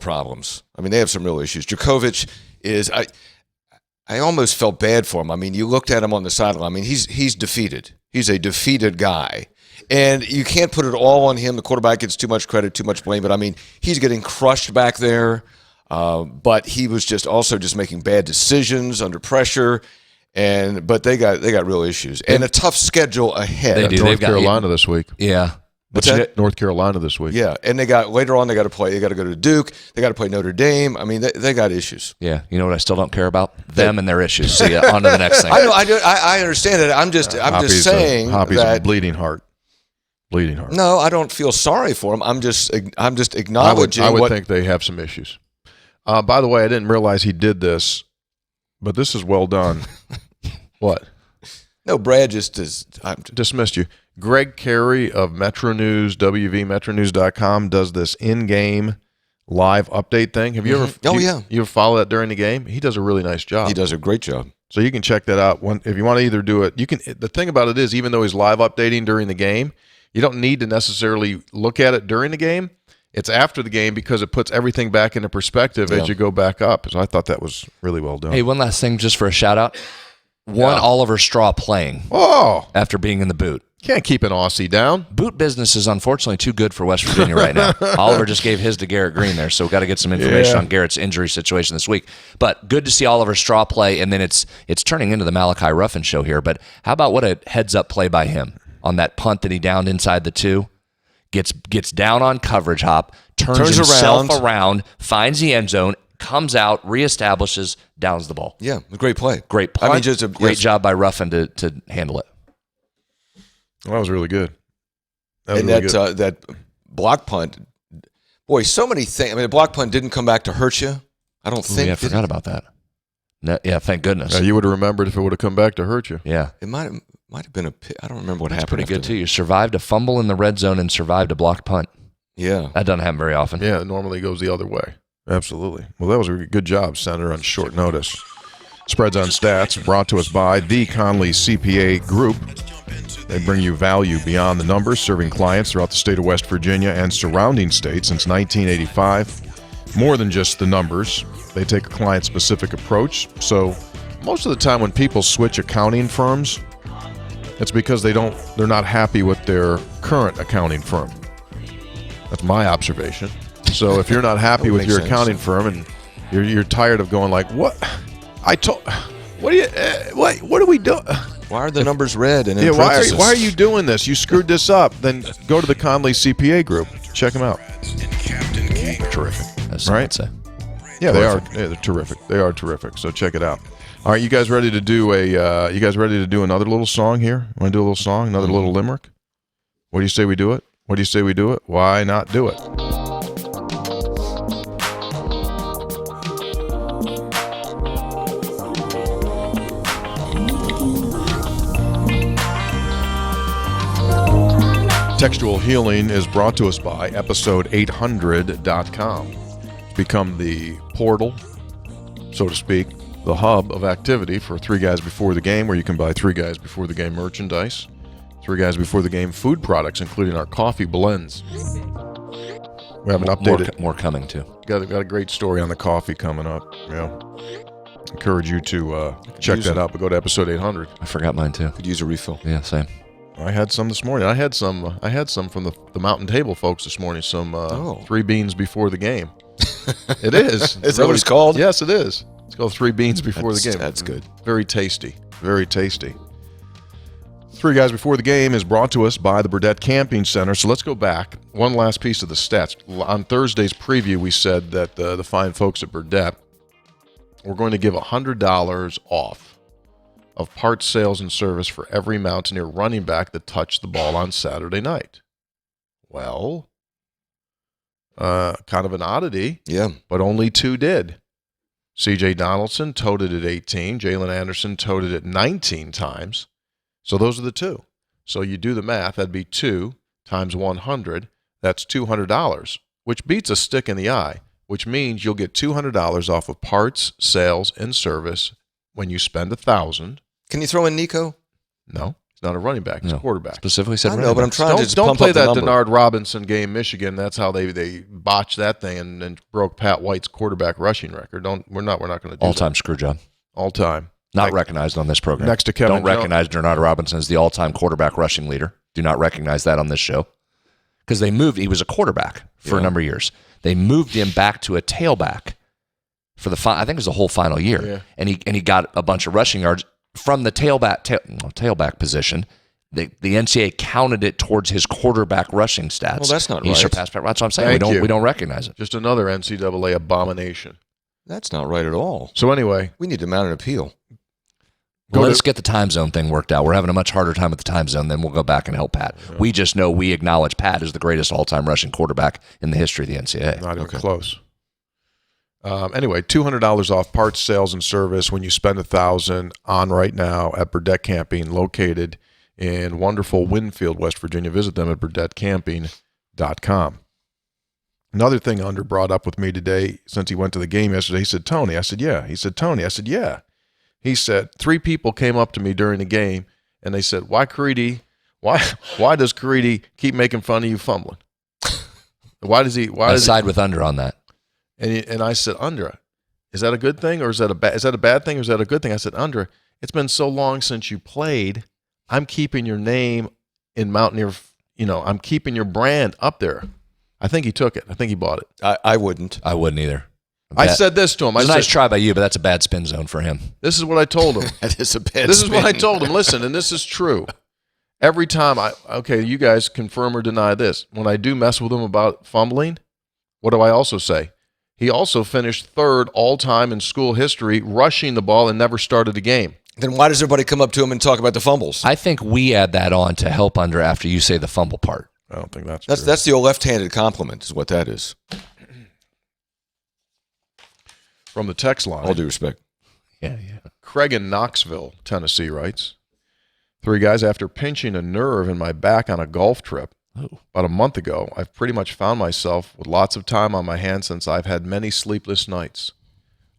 Speaker 3: problems. I mean, they have some real issues. Djokovic is. I almost felt bad for him. I mean, you looked at him on the sideline. I mean, he's defeated. He's a defeated guy. And you can't put it all on him. The quarterback gets too much credit, too much blame. But, I mean, he's getting crushed back there. But he was just making bad decisions under pressure. But they got real issues. And a tough schedule ahead.
Speaker 2: They do.
Speaker 1: North Carolina this week.
Speaker 2: Yeah.
Speaker 3: What's that?
Speaker 1: North Carolina this week.
Speaker 3: Yeah, and later on they got to play. They got to go to Duke. They got to play Notre Dame. I mean, they got issues.
Speaker 2: Yeah. You know what I still don't care about? Them and their issues. See ya. On to the next thing.
Speaker 3: I know. I understand it. I'm just saying
Speaker 1: Hoppy's
Speaker 3: that
Speaker 1: a bleeding heart. Bleeding heart.
Speaker 3: No, I don't feel sorry for him. I'm just acknowledging.
Speaker 1: I would think they have some issues. By the way, I didn't realize he did this, but this is well done. What?
Speaker 3: No, Brad just
Speaker 1: dismissed you. Greg Carey of Metro News, WVMetroNews.com, does this in-game live update thing. Have you ever? You ever follow that during the game? He does a really nice job.
Speaker 3: He does a great job.
Speaker 1: So you can check that out. If you want to either do it, you can. The thing about it is, even though he's live updating during the game, you don't need to necessarily look at it during the game. It's after the game because it puts everything back into perspective as you go back up. So I thought that was really well done.
Speaker 2: Hey, one last thing just for a shout-out. Oliver Straw playing after being in the boot.
Speaker 1: Can't keep an Aussie down.
Speaker 2: Boot business is unfortunately too good for West Virginia right now. Oliver just gave his to Garrett Green there, so we've got to get some information on Garrett's injury situation this week. But good to see Oliver Straw play, and then it's turning into the Malachi Ruffin show here. But how about what a heads-up play by him on that punt that he downed inside the 2? Gets down on coverage hop, turns himself around, finds the end zone, comes out, reestablishes, downs the ball.
Speaker 3: Yeah, a great play.
Speaker 2: Great punt. I mean, just great job by Ruffin to handle it.
Speaker 1: Well, that was really good.
Speaker 3: That block punt, boy, so many things. I mean, the block punt didn't come back to hurt you. I don't think.
Speaker 2: Yeah, I forgot about that. No, yeah, thank goodness.
Speaker 1: You would have remembered if it would have come back to hurt you.
Speaker 2: Yeah.
Speaker 3: It might have been I don't remember what happened.
Speaker 2: Pretty good, too. You survived a fumble in the red zone and survived a blocked punt.
Speaker 3: Yeah.
Speaker 2: That doesn't happen very often.
Speaker 1: Yeah, it normally goes the other way. Absolutely. Well, that was a good job, Senator, on short notice. Spreads on Stats, brought to us by the Conley CPA Group. They bring you value beyond the numbers, serving clients throughout the state of West Virginia and surrounding states since 1985. More than just the numbers, they take a client-specific approach. So most of the time when people switch accounting firms, it's because they're not happy with their current accounting firm. That's my observation. So if you're not happy with your accounting firm and you're tired of going like, what are we doing?
Speaker 3: Why are the numbers red? And
Speaker 1: why are you doing this? You screwed this up. Then go to the Conley CPA Group. Check them out.
Speaker 2: They're terrific. That's
Speaker 1: right?
Speaker 2: I'd say.
Speaker 1: Yeah, they are. Yeah, they're terrific. They are terrific. So check it out. All right, you guys ready to do another little song here? Want to do a little song? Another little limerick? What do you say we do it? What do you say we do it? Why not do it? Textual Healing is brought to us by episode800.com. It's become the portal, so to speak, the hub of activity for Three Guys Before the Game, where you can buy Three Guys Before the Game merchandise, Three Guys Before the Game food products, including our coffee blends. We have an updated...
Speaker 2: More coming, too.
Speaker 1: Got a great story on the coffee coming up. Yeah. Encourage you to check that out, but go to episode 800.
Speaker 2: I forgot mine, too.
Speaker 3: Could use a refill.
Speaker 2: Yeah, same.
Speaker 1: I had some this morning. I had some from the Mountain Table folks this morning. Some 3 beans before the game. It is.
Speaker 3: Is that what it's called?
Speaker 1: Yes, it is. It's called 3 beans before the game.
Speaker 3: That's good.
Speaker 1: Very tasty. Very tasty. Three Guys Before the Game is brought to us by the Burdett Camping Center. So let's go back. One last piece of the stats. On Thursday's preview, we said that the fine folks at Burdett were going to give $100 off of parts, sales, and service for every Mountaineer running back that touched the ball on Saturday night. Well, kind of an oddity.
Speaker 3: Yeah.
Speaker 1: But only 2 did. C.J. Donaldson toted it 18. Jalen Anderson toted it 19 times. So those are the 2. So you do the math. That'd be 2 times 100. That's $200, which beats a stick in the eye, which means you'll get $200 off of parts, sales, and service when you spend $1,000.
Speaker 3: Can you throw in Nico?
Speaker 1: No, he's not a running back. He's a quarterback.
Speaker 2: Specifically said
Speaker 3: I know, but I'm trying to just
Speaker 1: don't
Speaker 3: pump
Speaker 1: play
Speaker 3: up the
Speaker 1: that
Speaker 3: number.
Speaker 1: Denard Robinson game, Michigan. That's how they botched that thing and broke Pat White's quarterback rushing record. We're not going to do
Speaker 2: all-time screw job.
Speaker 1: All time.
Speaker 2: Not recognized on this program.
Speaker 1: Next to Kevin
Speaker 2: Don't recognize Bernardo Robinson as the all-time quarterback rushing leader. Do not recognize that on this show. Because they moved, he was a quarterback for a number of years. They moved him back to a tailback for I think it was the whole final year.
Speaker 1: Yeah.
Speaker 2: And he got a bunch of rushing yards from the tailback position. The NCAA counted it towards his quarterback rushing stats.
Speaker 3: Well, that's not
Speaker 2: he
Speaker 3: right.
Speaker 2: surpassed Pat. That's what I'm saying.
Speaker 1: Thank you.
Speaker 2: We don't recognize it.
Speaker 1: Just another NCAA abomination.
Speaker 3: That's not right at all.
Speaker 1: So anyway,
Speaker 3: We need to mount an appeal.
Speaker 2: Well, let's get the time zone thing worked out. We're having a much harder time with the time zone. Then we'll go back and help Pat. Yeah. We just know we acknowledge Pat is the greatest all-time rushing quarterback in the history of the NCAA.
Speaker 1: Not even close. Anyway, $200 off parts, sales, and service when you spend $1,000 on right now at Burdette Camping, located in wonderful Winfield, West Virginia. Visit them at burdettecamping.com. Another thing Under brought up with me today, since he went to the game yesterday, he said, Tony. I said, yeah. He said, Tony. I said, yeah. He said, 3 people came up to me during the game, and they said, why does Caridi keep making fun of you fumbling? Why does he?
Speaker 2: I side with Under on that.
Speaker 1: And I said, Under, is that a good thing, or is that a bad thing, or is that a good thing? I said, Under, it's been so long since you played. I'm keeping your name in Mountaineer. I'm keeping your brand up there. I think he took it. I think he bought it.
Speaker 3: I wouldn't.
Speaker 2: I wouldn't either.
Speaker 1: I said this to him.
Speaker 2: It's a nice try by you, but that's a bad spin zone for him.
Speaker 1: This is what I told him.
Speaker 3: That is a bad
Speaker 1: This
Speaker 3: spin.
Speaker 1: is what I told him. Listen, and this is true. Every time you guys confirm or deny this. When I do mess with him about fumbling, what do I also say? He also finished 3rd all-time in school history rushing the ball and never started a game.
Speaker 3: Then why does everybody come up to him and talk about the fumbles?
Speaker 2: I think we add that on to help Under after you say the fumble part.
Speaker 1: I don't think that's true.
Speaker 3: That's the old left-handed compliment is what that is.
Speaker 1: From the text line.
Speaker 3: All due respect.
Speaker 2: Yeah.
Speaker 1: Craig in Knoxville, Tennessee writes, 3 guys, after pinching a nerve in my back on a golf trip about a month ago, I've pretty much found myself with lots of time on my hands since I've had many sleepless nights.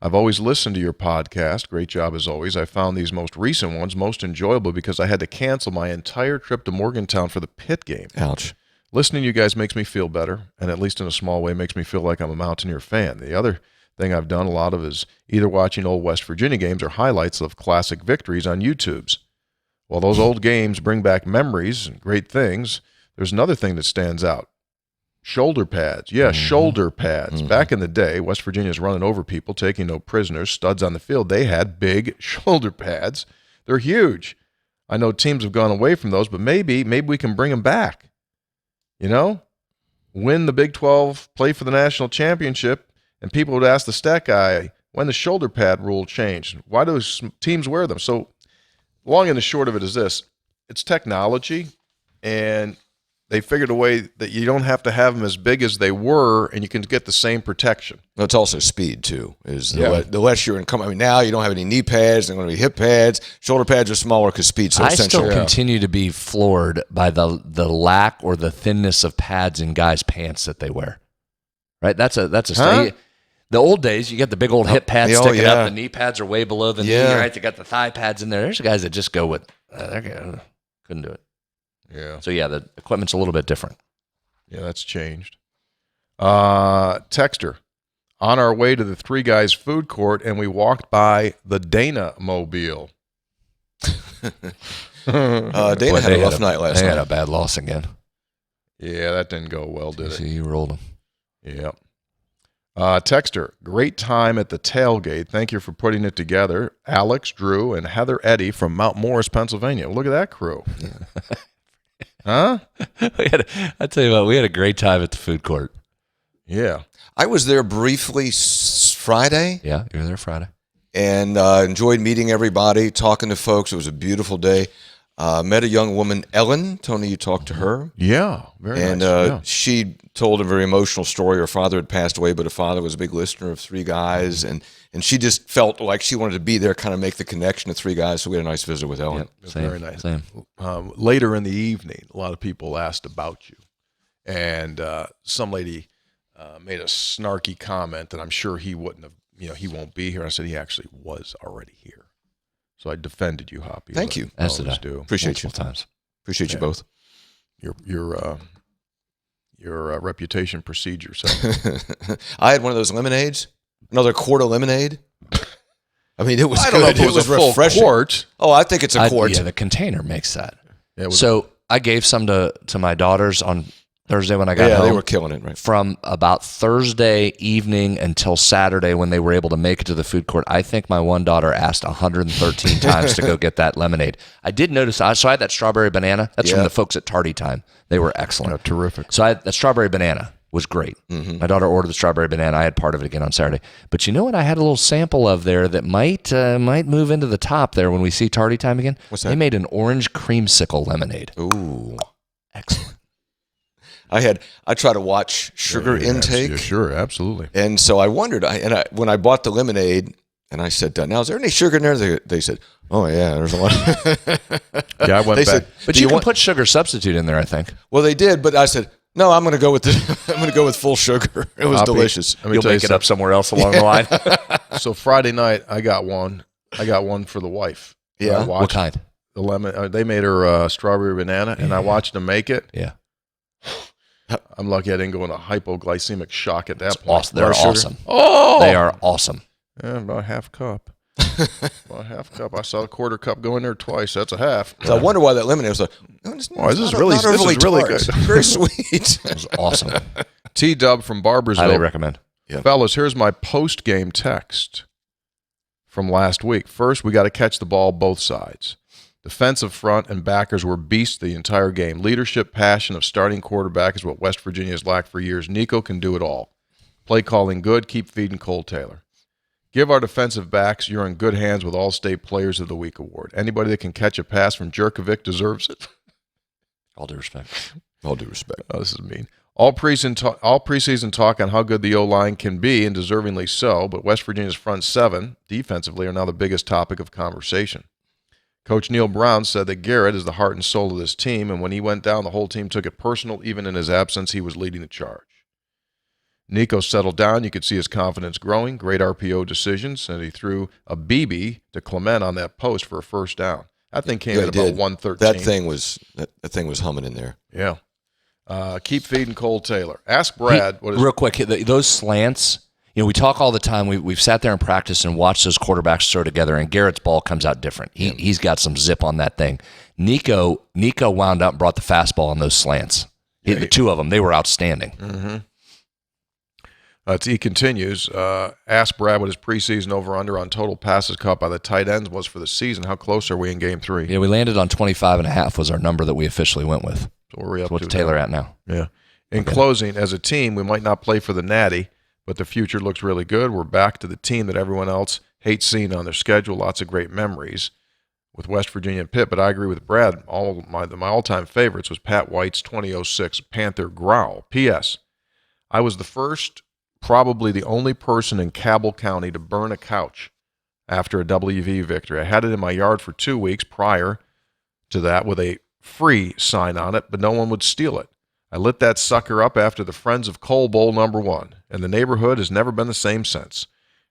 Speaker 1: I've always listened to your podcast. Great job as always. I found these most recent ones most enjoyable because I had to cancel my entire trip to Morgantown for the Pitt game.
Speaker 3: Ouch.
Speaker 1: Listening to you guys makes me feel better, and at least in a small way makes me feel like I'm a Mountaineer fan. The other thing I've done a lot of is either watching old West Virginia games or highlights of classic victories on YouTubes. While those old games bring back memories and great things, there's another thing that stands out. Shoulder pads. Yeah, shoulder pads. Back in the day, West Virginia's running over people, taking no prisoners, studs on the field. They had big shoulder pads. They're huge. I know teams have gone away from those, but maybe we can bring them back. Win the Big 12, play for the national championship, and people would ask the stat guy, when the shoulder pad rule changed, why do teams wear them? So long and the short of it is this. It's technology, and they figured a way that you don't have to have them as big as they were, and you can get the same protection.
Speaker 3: No, it's also speed, too. The less you're in – now you don't have any knee pads. They're going to be hip pads. Shoulder pads are smaller because speed's so essential.
Speaker 2: I still continue to be floored by the lack or the thinness of pads in guys' pants that they wear. Right? That's a the old days, you get the big old hip pads sticking up. The knee pads are way below the knee. Right? They got the thigh pads in there. There's guys that just go with couldn't do it.
Speaker 1: Yeah.
Speaker 2: So, the equipment's a little bit different.
Speaker 1: Yeah, that's changed. Texter, on our way to the 3 Guys food court, and we walked by the Dana Mobile.
Speaker 3: Dana had a rough night last night.
Speaker 2: They had a bad loss again.
Speaker 1: Yeah, that didn't go well, did it?
Speaker 2: See, you rolled them.
Speaker 1: Yep. Texter, great time at the tailgate. Thank you for putting it together. Alex, Drew, and Heather Eddy from Mount Morris, Pennsylvania. Look at that crew. Huh?
Speaker 2: I tell you what, we had a great time at the food court.
Speaker 1: Yeah.
Speaker 3: I was there briefly Friday.
Speaker 2: Yeah, you were there Friday.
Speaker 3: And enjoyed meeting everybody, talking to folks. It was a beautiful day. Met a young woman, Ellen. Tony, you talked to her.
Speaker 1: Yeah, very
Speaker 3: and,
Speaker 1: nice. And
Speaker 3: she told a very emotional story. Her father had passed away, but her father was a big listener of 3 Guys. And she just felt like she wanted to be there, kind of make the connection to 3 Guys. So we had a nice visit with Ellen.
Speaker 2: Yep, same,
Speaker 1: very nice.
Speaker 2: Same.
Speaker 1: Later in the evening, a lot of people asked about you. And some lady made a snarky comment that I'm sure he wouldn't have, he won't be here. I said he actually was already here. So I defended you, Hoppy.
Speaker 3: Thank you.
Speaker 2: As did I.
Speaker 1: Do.
Speaker 3: Appreciate you.
Speaker 2: Times.
Speaker 3: Appreciate you both.
Speaker 1: Your reputation precedes yourself.
Speaker 3: I had one of those lemonades, another quart of lemonade. I mean, it was
Speaker 1: I don't know
Speaker 3: good.
Speaker 1: if it was a full
Speaker 3: refreshing.
Speaker 1: quart.
Speaker 3: Oh, I think it's a quart.
Speaker 2: Yeah, the container makes that.
Speaker 1: Yeah, it was-
Speaker 2: So I gave some to my daughters on Thursday when I got
Speaker 3: Yeah,
Speaker 2: home.
Speaker 3: they were killing it, right?
Speaker 2: From about Thursday evening until Saturday when they were able to make it to the food court, I think my one daughter asked 113 times to go get that lemonade. I did notice, so I had that strawberry banana. That's from
Speaker 3: Yeah.
Speaker 2: the folks at Tardy Time. They were excellent.
Speaker 1: Yeah, terrific.
Speaker 2: So that strawberry banana was great. My daughter ordered the strawberry banana. I had part of it again on Saturday. But you know what I had a little sample of there that might move into the top there when we see Tardy Time again?
Speaker 3: What's that?
Speaker 2: They made an orange creamsicle lemonade.
Speaker 3: Ooh.
Speaker 2: Excellent.
Speaker 3: I try to watch sugar intake.
Speaker 1: Yeah, sure, absolutely.
Speaker 3: And so I wondered, when I bought the lemonade, and I said, now, is there any sugar in there? They said, oh, yeah, there's a lot.
Speaker 1: Yeah, I went
Speaker 3: They
Speaker 1: back.
Speaker 3: said,
Speaker 2: But
Speaker 3: "Do
Speaker 2: you can
Speaker 3: want-"
Speaker 2: put sugar substitute in there, I think.
Speaker 3: Well, they did, but I said, no, I'm going to go with I'm going to go with full sugar. It was
Speaker 1: Poppy,
Speaker 3: delicious.
Speaker 1: Let me
Speaker 2: You'll
Speaker 1: tell you
Speaker 2: make it up somewhere else along the line.
Speaker 1: So Friday night, I got one for the wife.
Speaker 3: Yeah?
Speaker 1: I
Speaker 2: What
Speaker 1: watched
Speaker 2: kind?
Speaker 1: the lemon. They made her strawberry banana, and I watched them make it.
Speaker 2: Yeah.
Speaker 1: I'm lucky I didn't go into hypoglycemic shock at that point.
Speaker 2: Awesome. They're
Speaker 1: Blood sugar.
Speaker 2: awesome.
Speaker 1: Oh,
Speaker 2: They are awesome.
Speaker 1: Yeah, about half cup. About half cup. I saw a quarter cup go in there twice. That's a half.
Speaker 3: So I wonder why that lemonade was like, oh, this
Speaker 1: is really-
Speaker 3: not
Speaker 1: this is
Speaker 3: overly
Speaker 1: really
Speaker 3: tart.
Speaker 1: good.
Speaker 3: Very sweet.
Speaker 2: It was awesome.
Speaker 1: T-Dub from
Speaker 2: Highly
Speaker 1: Barbersville.
Speaker 2: recommend.
Speaker 3: Yeah.
Speaker 1: Fellas, here's my post-game text from last week. First, we got to catch the ball both sides. Defensive front and backers were beasts the entire game. Leadership, passion of starting quarterback is what West Virginia has lacked for years. Nico can do it all. Play calling good, keep feeding Cole Taylor. Give our defensive backs, you're in good hands with All-State Players of the Week award. Anybody that can catch a pass from Jerkovic deserves it.
Speaker 2: All due respect.
Speaker 3: All due respect.
Speaker 1: Oh, this is mean. All preseason talk on how good the O-line can be, and deservingly so, but West Virginia's front seven, defensively, are now the biggest topic of conversation. Coach Neil Brown said that Garrett is the heart and soul of this team, and when he went down, the whole team took it personal. Even in his absence, he was leading the charge. Nico settled down. You could see his confidence growing. Great RPO decisions, and he threw a BB to Clement on that post for a first down. That thing came
Speaker 3: Yeah,
Speaker 1: in
Speaker 3: he
Speaker 1: about
Speaker 3: did.
Speaker 1: 113.
Speaker 3: That thing was humming in there.
Speaker 1: Yeah. Keep feeding Cole Taylor. Ask Brad what is
Speaker 2: Real quick, those slants, we talk all the time. We've sat there in practice and watched those quarterbacks throw together, and Garrett's ball comes out different. He's got some zip on that thing. Nico wound up and brought the fastball on those slants. The two of them, they were outstanding.
Speaker 1: Mm-hmm. He continues. Ask Brad what his preseason over-under on total passes caught by the tight ends was for the season. How close are we in Game 3?
Speaker 2: Yeah, we landed on 25.5 was our number that we officially went with.
Speaker 1: So where are we up
Speaker 2: What's
Speaker 1: to
Speaker 2: Taylor
Speaker 1: now?
Speaker 2: at now?
Speaker 1: Yeah. In closing, as a team, we might not play for the Natty, but the future looks really good. We're back to the team that everyone else hates seeing on their schedule. Lots of great memories with West Virginia and Pitt, but I agree with Brad. My all-time favorites was Pat White's 2006 Panther growl. P.S. I was the first, probably the only person in Cabell County to burn a couch after a WV victory. I had it in my yard for 2 weeks prior to that with a free sign on it, but no one would steal it. I lit that sucker up after the Friends of Coal Bowl #1, and the neighborhood has never been the same since.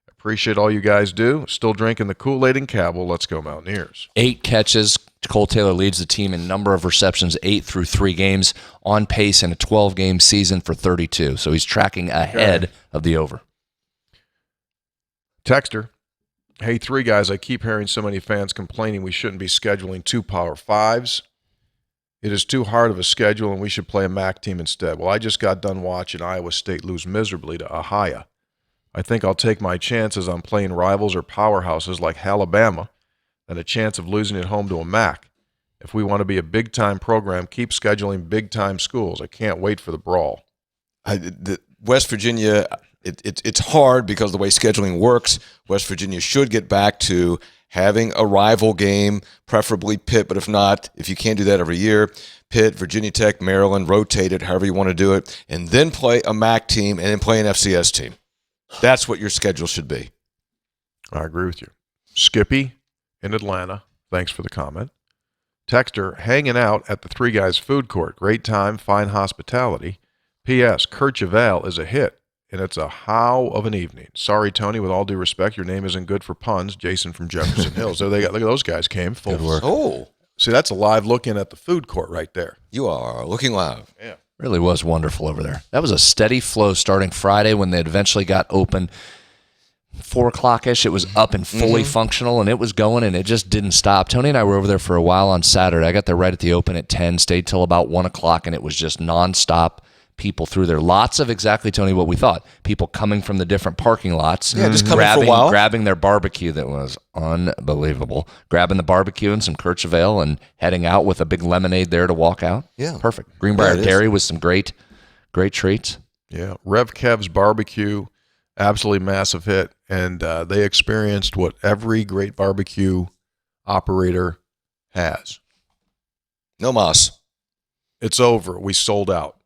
Speaker 1: Appreciate all you guys do. Still drinking the Kool-Aid in Cabell. Let's go Mountaineers.
Speaker 2: 8 catches. Cole Taylor leads the team in number of receptions, 8 through 3 games, on pace in a 12-game season for 32. So he's tracking ahead of the over.
Speaker 1: Texter. Hey, 3 guys, I keep hearing so many fans complaining we shouldn't be scheduling 2 Power 5s. It is too hard of a schedule, and we should play a MAC team instead. Well, I just got done watching Iowa State lose miserably to Ohio. I think I'll take my chances on playing rivals or powerhouses like Alabama than a chance of losing at home to a MAC. If we want to be a big-time program, keep scheduling big-time schools. I can't wait for the brawl.
Speaker 3: West Virginia, it's hard because of the way scheduling works. West Virginia should get back to having a rival game, preferably Pitt, but if not, if you can't do that every year, Pitt, Virginia Tech, Maryland, rotate it, however you want to do it, and then play a MAC team and then play an FCS team. That's what your schedule should be.
Speaker 1: I agree with you. Skippy in Atlanta, thanks for the comment. Texter, hanging out at the 3 Guys food court. Great time, fine hospitality. P.S. Kurt Javel is a hit, and it's a how of an evening. Sorry, Tony, with all due respect, your name isn't good for puns. Jason from Jefferson Hills. There they got. Look at those guys came. Full
Speaker 2: Good work.
Speaker 3: Oh,
Speaker 1: See, that's a live look in at the food court right there.
Speaker 3: you are looking live.
Speaker 1: Yeah.
Speaker 2: Really was wonderful over there. That was a steady flow starting Friday when they eventually got open. 4 o'clock-ish. It was up and fully functional, and it was going, and it just didn't stop. Tony and I were over there for a while on Saturday. I got there right at the open at 10, stayed till about 1 o'clock, and it was just nonstop people through there. Lots of exactly, Tony, what we thought. People coming from the different parking lots.
Speaker 3: Yeah, just coming for a while.
Speaker 2: Grabbing their barbecue that was unbelievable. Grabbing the barbecue and some Kirch Ale and heading out with a big lemonade there to walk out.
Speaker 3: Yeah.
Speaker 2: Perfect. Greenbrier Dairy with some great treats.
Speaker 1: Yeah. Rev Kev's barbecue, absolutely massive hit. And they experienced what every great barbecue operator has.
Speaker 3: No mas.
Speaker 1: It's over. We sold out.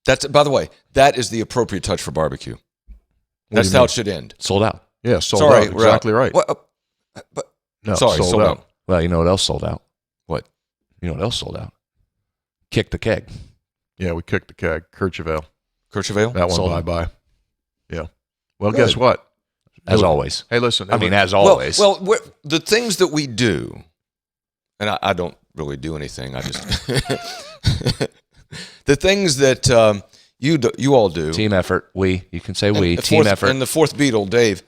Speaker 3: That's, by the way, that is the appropriate touch for barbecue. That's how it should end.
Speaker 2: Sold out.
Speaker 1: Yeah, sold out. Exactly right.
Speaker 3: What?
Speaker 1: No,
Speaker 3: sorry, sold out.
Speaker 2: Well, you know what else sold out?
Speaker 3: What?
Speaker 2: You know what else sold out? Kick the Keg.
Speaker 1: Yeah, we kicked the keg. Kirchvale.
Speaker 3: Kirchvale?
Speaker 1: That one
Speaker 2: Sold
Speaker 1: bye-bye. Yeah. Well,
Speaker 3: Good.
Speaker 1: guess what?
Speaker 2: As always.
Speaker 1: Hey, listen.
Speaker 2: As always.
Speaker 3: Well, the things that we do, and I don't really do anything. I just the things that you all do.
Speaker 2: Team effort. You can say we. Team effort.
Speaker 3: And the fourth Beatle, Dave,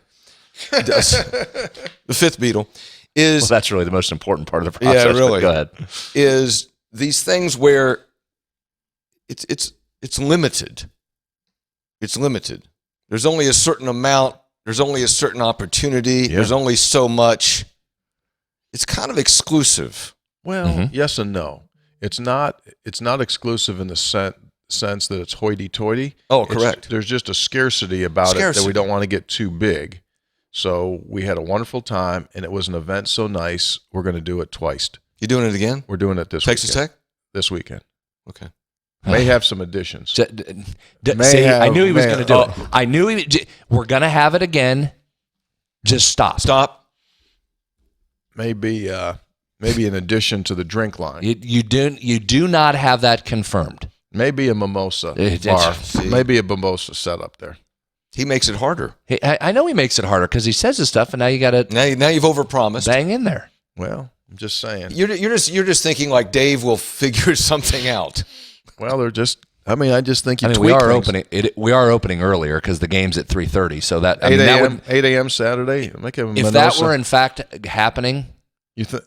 Speaker 3: does. The fifth Beatle is.
Speaker 2: Well, that's really the most important part of the process.
Speaker 3: Yeah, really.
Speaker 2: Go ahead.
Speaker 3: Is these things where it's limited. It's limited. There's only a certain amount. There's only a certain opportunity.
Speaker 1: Yeah.
Speaker 3: There's only so much. It's kind of exclusive.
Speaker 1: Well, yes and no. It's not exclusive in the sense that it's hoity-toity.
Speaker 3: Oh, correct.
Speaker 1: There's just a scarcity about it that we don't want to get too big. So we had a wonderful time, and it was an event so nice, we're going to do it twice.
Speaker 3: You doing it again?
Speaker 1: We're doing it this
Speaker 3: Texas
Speaker 1: weekend.
Speaker 3: Tech?
Speaker 1: This weekend.
Speaker 3: Okay.
Speaker 1: May have some additions.
Speaker 2: I knew he was going to do it. I knew we're going to have it again. Just stop.
Speaker 3: Stop.
Speaker 1: Maybe an addition to the drink line.
Speaker 2: You do not have that confirmed.
Speaker 1: Maybe a mimosa bar. Maybe a mimosa set up there.
Speaker 3: He makes it harder.
Speaker 2: Hey, I know he makes it harder because he says his stuff, and now you got to
Speaker 3: Now you've overpromised.
Speaker 2: bang in there.
Speaker 1: Well, I'm just saying.
Speaker 3: You're just thinking like Dave will figure something out.
Speaker 1: Well, they're just. I just think you.
Speaker 2: We are opening. We are opening earlier because the game's at 3:30. So that
Speaker 1: 8 a.m. 8 a.m. Saturday. Make a
Speaker 2: if
Speaker 1: mimosa.
Speaker 2: that were in fact happening,
Speaker 1: You think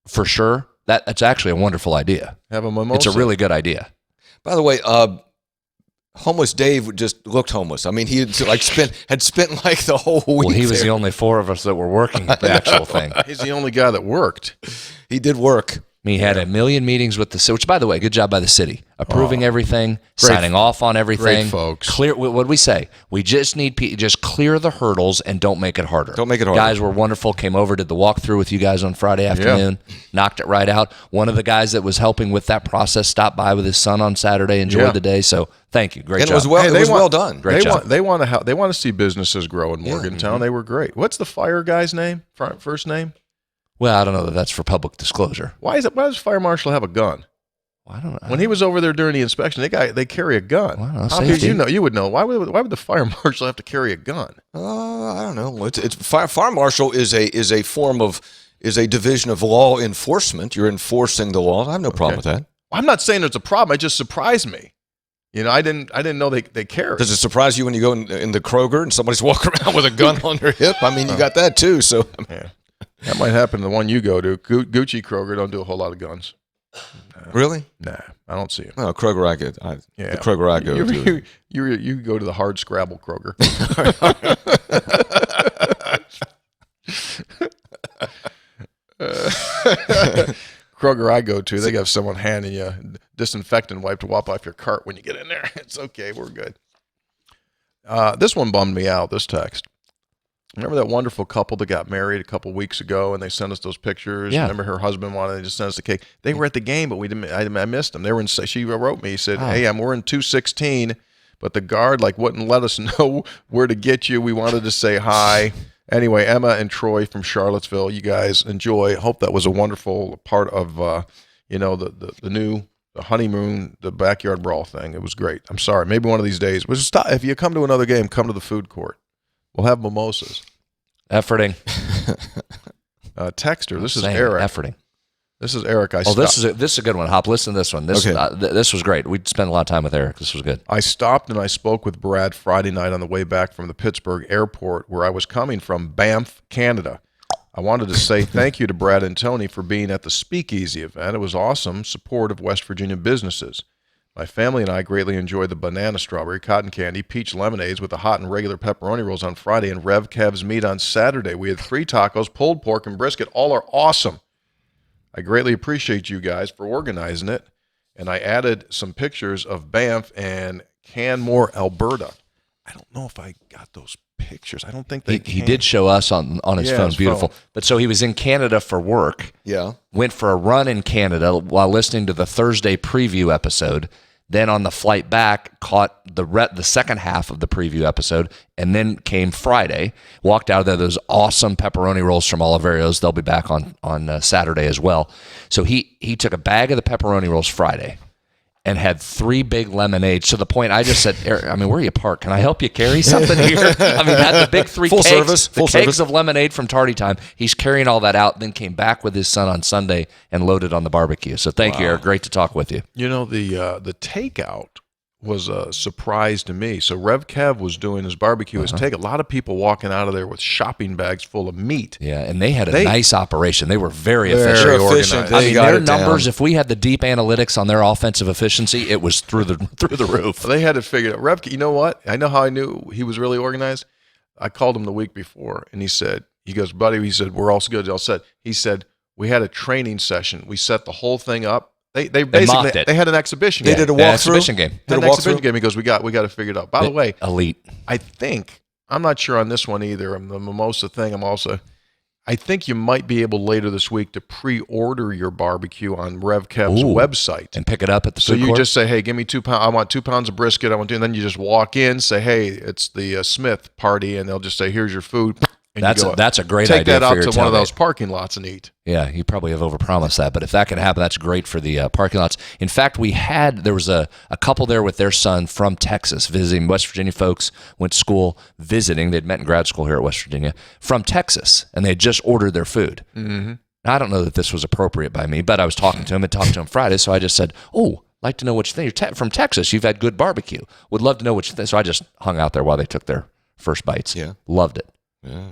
Speaker 2: for sure, that's actually a wonderful idea.
Speaker 1: have a mimosa?
Speaker 2: It's a really good idea.
Speaker 3: By the way, homeless Dave just looked homeless. I mean, he had spent like the whole week.
Speaker 2: Well, he was
Speaker 3: there.
Speaker 2: the only 4 of us that were working the actual thing.
Speaker 1: He's the only guy that worked.
Speaker 3: He did work.
Speaker 2: He had a million meetings with the city, which, by the way, good job by the city. Approving everything, signing off on everything.
Speaker 1: Great folks.
Speaker 2: Clear. What did we say? We just need just clear the hurdles and don't make it harder.
Speaker 3: Don't make it harder.
Speaker 2: Guys were wonderful. Came over, did the walkthrough with you guys on Friday afternoon. Knocked it right out. One of the guys that was helping with that process stopped by with his son on Saturday. Enjoyed the day. So thank you. Great
Speaker 3: And
Speaker 2: job.
Speaker 3: it was well.
Speaker 1: Hey,
Speaker 3: it was well done.
Speaker 2: Great job.
Speaker 1: They want to see businesses grow in Morgantown. They were great. What's the fire guy's name? First name?
Speaker 2: Well, I don't know that that's for public disclosure.
Speaker 1: Why does fire marshal have a gun?
Speaker 2: Well, I don't know.
Speaker 1: When he was over there during the inspection, they carry a gun.
Speaker 2: Well,
Speaker 1: How
Speaker 2: safety.
Speaker 1: could you would know? Why would the fire marshal have to carry a gun?
Speaker 3: I don't know. It's fire marshal is a form of a division of law enforcement. You're enforcing the law. I have no problem with that.
Speaker 1: I'm not saying there's a problem. It just surprised me. I didn't know they cared.
Speaker 3: Does it surprise you when you go in the Kroger and somebody's walking around with a gun on their hip? I mean, you got that too. So
Speaker 1: Yeah. That might happen to the one you go to. Gucci Kroger don't do a whole lot of guns.
Speaker 3: really?
Speaker 1: Nah, I don't see them.
Speaker 3: No, Kroger the Kroger I go to.
Speaker 1: You go to the hard Scrabble Kroger. Kroger I go to, they have someone handing you a disinfectant wipe to wipe off your cart when you get in there. It's okay, we're good. This one bummed me out, this text. Remember that wonderful couple that got married a couple weeks ago, and they sent us those pictures?
Speaker 2: Yeah.
Speaker 1: Remember her husband wanted to just send us the cake. They were at the game, but we didn't. I missed them. They were in. She wrote me. He said, "Hey, we're in 216, but the guard wouldn't let us know where to get you. We wanted to say hi." Anyway, Emma and Troy from Charlottesville, you guys enjoy. Hope that was a wonderful part of the honeymoon, the backyard brawl thing. It was great. I'm sorry. Maybe one of these days. We'll stop. If you come to another game, come to the food court. We'll have mimosas.
Speaker 2: Efforting.
Speaker 1: Texter, this is
Speaker 2: Saying,
Speaker 1: Eric.
Speaker 2: Efforting.
Speaker 1: This is Eric.
Speaker 2: This is a good one. Hop, listen to this one. This this was great. We spent a lot of time with Eric. This was good.
Speaker 1: I stopped and I spoke with Brad Friday night on the way back from the Pittsburgh airport where I was coming from, Banff, Canada. I wanted to say thank you to Brad and Tony for being at the Speakeasy event. It was awesome support of West Virginia businesses. My family and I greatly enjoyed the banana, strawberry, cotton candy, peach lemonades with the hot and regular pepperoni rolls on Friday and Rev Kev's meat on Saturday. We had 3 tacos, pulled pork, and brisket. All are awesome. I greatly appreciate you guys for organizing it. And I added some pictures of Banff and Canmore, Alberta. I don't know if I got those pictures. I don't think
Speaker 2: he did show us on his phone. Beautiful. But so he was in Canada for work.
Speaker 3: Yeah.
Speaker 2: Went for a run in Canada while listening to the Thursday preview episode. Then on the flight back, caught the second half of the preview episode, and then came Friday. Walked out of there. Those awesome pepperoni rolls from Oliverio's. They'll be back on Saturday as well. So he took a bag of the pepperoni rolls Friday and had 3 big lemonades to the point I just said, Eric, I mean, where are you parked? Can I help you carry something here? I mean, had the big 3
Speaker 3: full
Speaker 2: kegs,
Speaker 3: service
Speaker 2: of lemonade from Tardy Time. He's carrying all that out, then came back with his son on Sunday and loaded on the barbecue. So thank you, Eric. Great to talk with you.
Speaker 1: You know, the takeout was a surprise to me. So Rev Kev was doing his barbecue, his take. A lot of people walking out of there with shopping bags full of meat.
Speaker 2: Yeah, and they had a nice operation. They were very efficient.
Speaker 3: Very organized.
Speaker 2: I mean, their numbers, if we had the deep analytics on their offensive efficiency, it was through the roof.
Speaker 1: They had it figured out. Rev, you know what? I know how I knew he was really organized. I called him the week before, and he goes, buddy, he said, we're all good, all set. He said, we had a training session. We set the whole thing up. They basically they had an exhibition game.
Speaker 3: They did a walkthrough.
Speaker 2: Exhibition game.
Speaker 1: Exhibition game. He goes, we got to figure it out. By the way,
Speaker 2: elite.
Speaker 1: I'm not sure on this one either. The mimosa thing. I think you might be able later this week to pre-order your barbecue on Rev Kev's website
Speaker 2: and pick it up at the food
Speaker 1: court. So you
Speaker 2: court?
Speaker 1: just say, hey, give me 2 pounds. I want 2 pounds of brisket. And then you just walk in, say, hey, it's the Smith party, and they'll just say, here's your food. And
Speaker 2: that's a great
Speaker 1: idea.
Speaker 2: idea.
Speaker 1: Take that
Speaker 2: for
Speaker 1: out
Speaker 2: your
Speaker 1: to one of those parking lots and eat.
Speaker 2: Yeah, you probably have overpromised that, but if that can happen, that's great for the parking lots. In fact, there was a couple there with their son from Texas visiting. West Virginia folks went to school visiting. They'd met in grad school here at West Virginia from Texas, and they just ordered their food. Mm-hmm. Now, I don't know that this was appropriate by me, but I was talking to him and talked to him Friday, so I just said, like to know what you think. You're from Texas. You've had good barbecue. Would love to know what you think. So I just hung out there while they took their first bites.
Speaker 3: Yeah.
Speaker 2: Loved it.
Speaker 3: Yeah.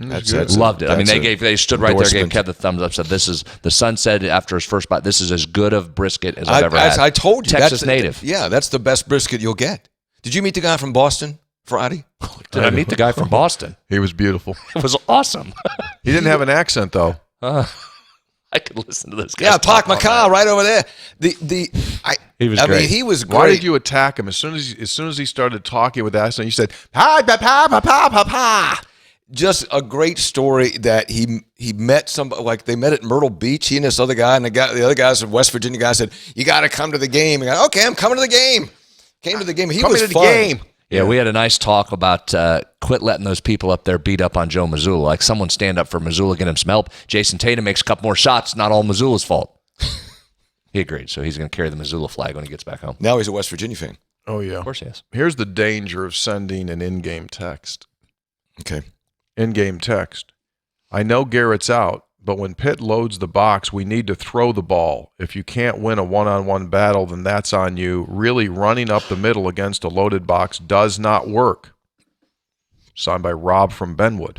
Speaker 2: Loved it. I mean, they stood right there, gave Kev the thumbs up, said, the son said after his first bite, this is as good of brisket as I've ever had.
Speaker 3: I told you.
Speaker 2: Texas native.
Speaker 3: Yeah, that's the best brisket you'll get. Did you meet the guy from Boston Friday?
Speaker 2: Did I meet the guy from Boston?
Speaker 1: He was beautiful.
Speaker 2: It was awesome.
Speaker 1: He didn't have an accent, though.
Speaker 2: I could listen to this guy.
Speaker 3: Yeah, park my car right over there.
Speaker 2: He was great.
Speaker 3: I mean, he was great.
Speaker 1: Why did you attack him? As soon as he started talking with accent, you said, pa, pa, pa, pa, pa, pa, pa.
Speaker 3: Just a great story that he met somebody, like they met at Myrtle Beach, he and this other guy, and the other guys, the West Virginia guy said, you got to come to the game. And okay, I'm coming to the game. Came to the game. He was fun. The game.
Speaker 2: Yeah, we had a nice talk about quit letting those people up there beat up on Joe Mazzulla. Like someone stand up for Mazzulla, get him some help. Jason Tatum makes a couple more shots. Not all Mazzulla's fault. He agreed, so he's going to carry the Mazzulla flag when he gets back home.
Speaker 3: Now he's a West Virginia fan.
Speaker 1: Oh, yeah.
Speaker 2: Of course he is.
Speaker 1: Here's the danger of sending an in-game text.
Speaker 3: Okay.
Speaker 1: In-game text. I know Garrett's out, but when Pitt loads the box, we need to throw the ball. If you can't win a one-on-one battle, then that's on you. Really running up the middle against a loaded box does not work. Signed by Rob from Benwood.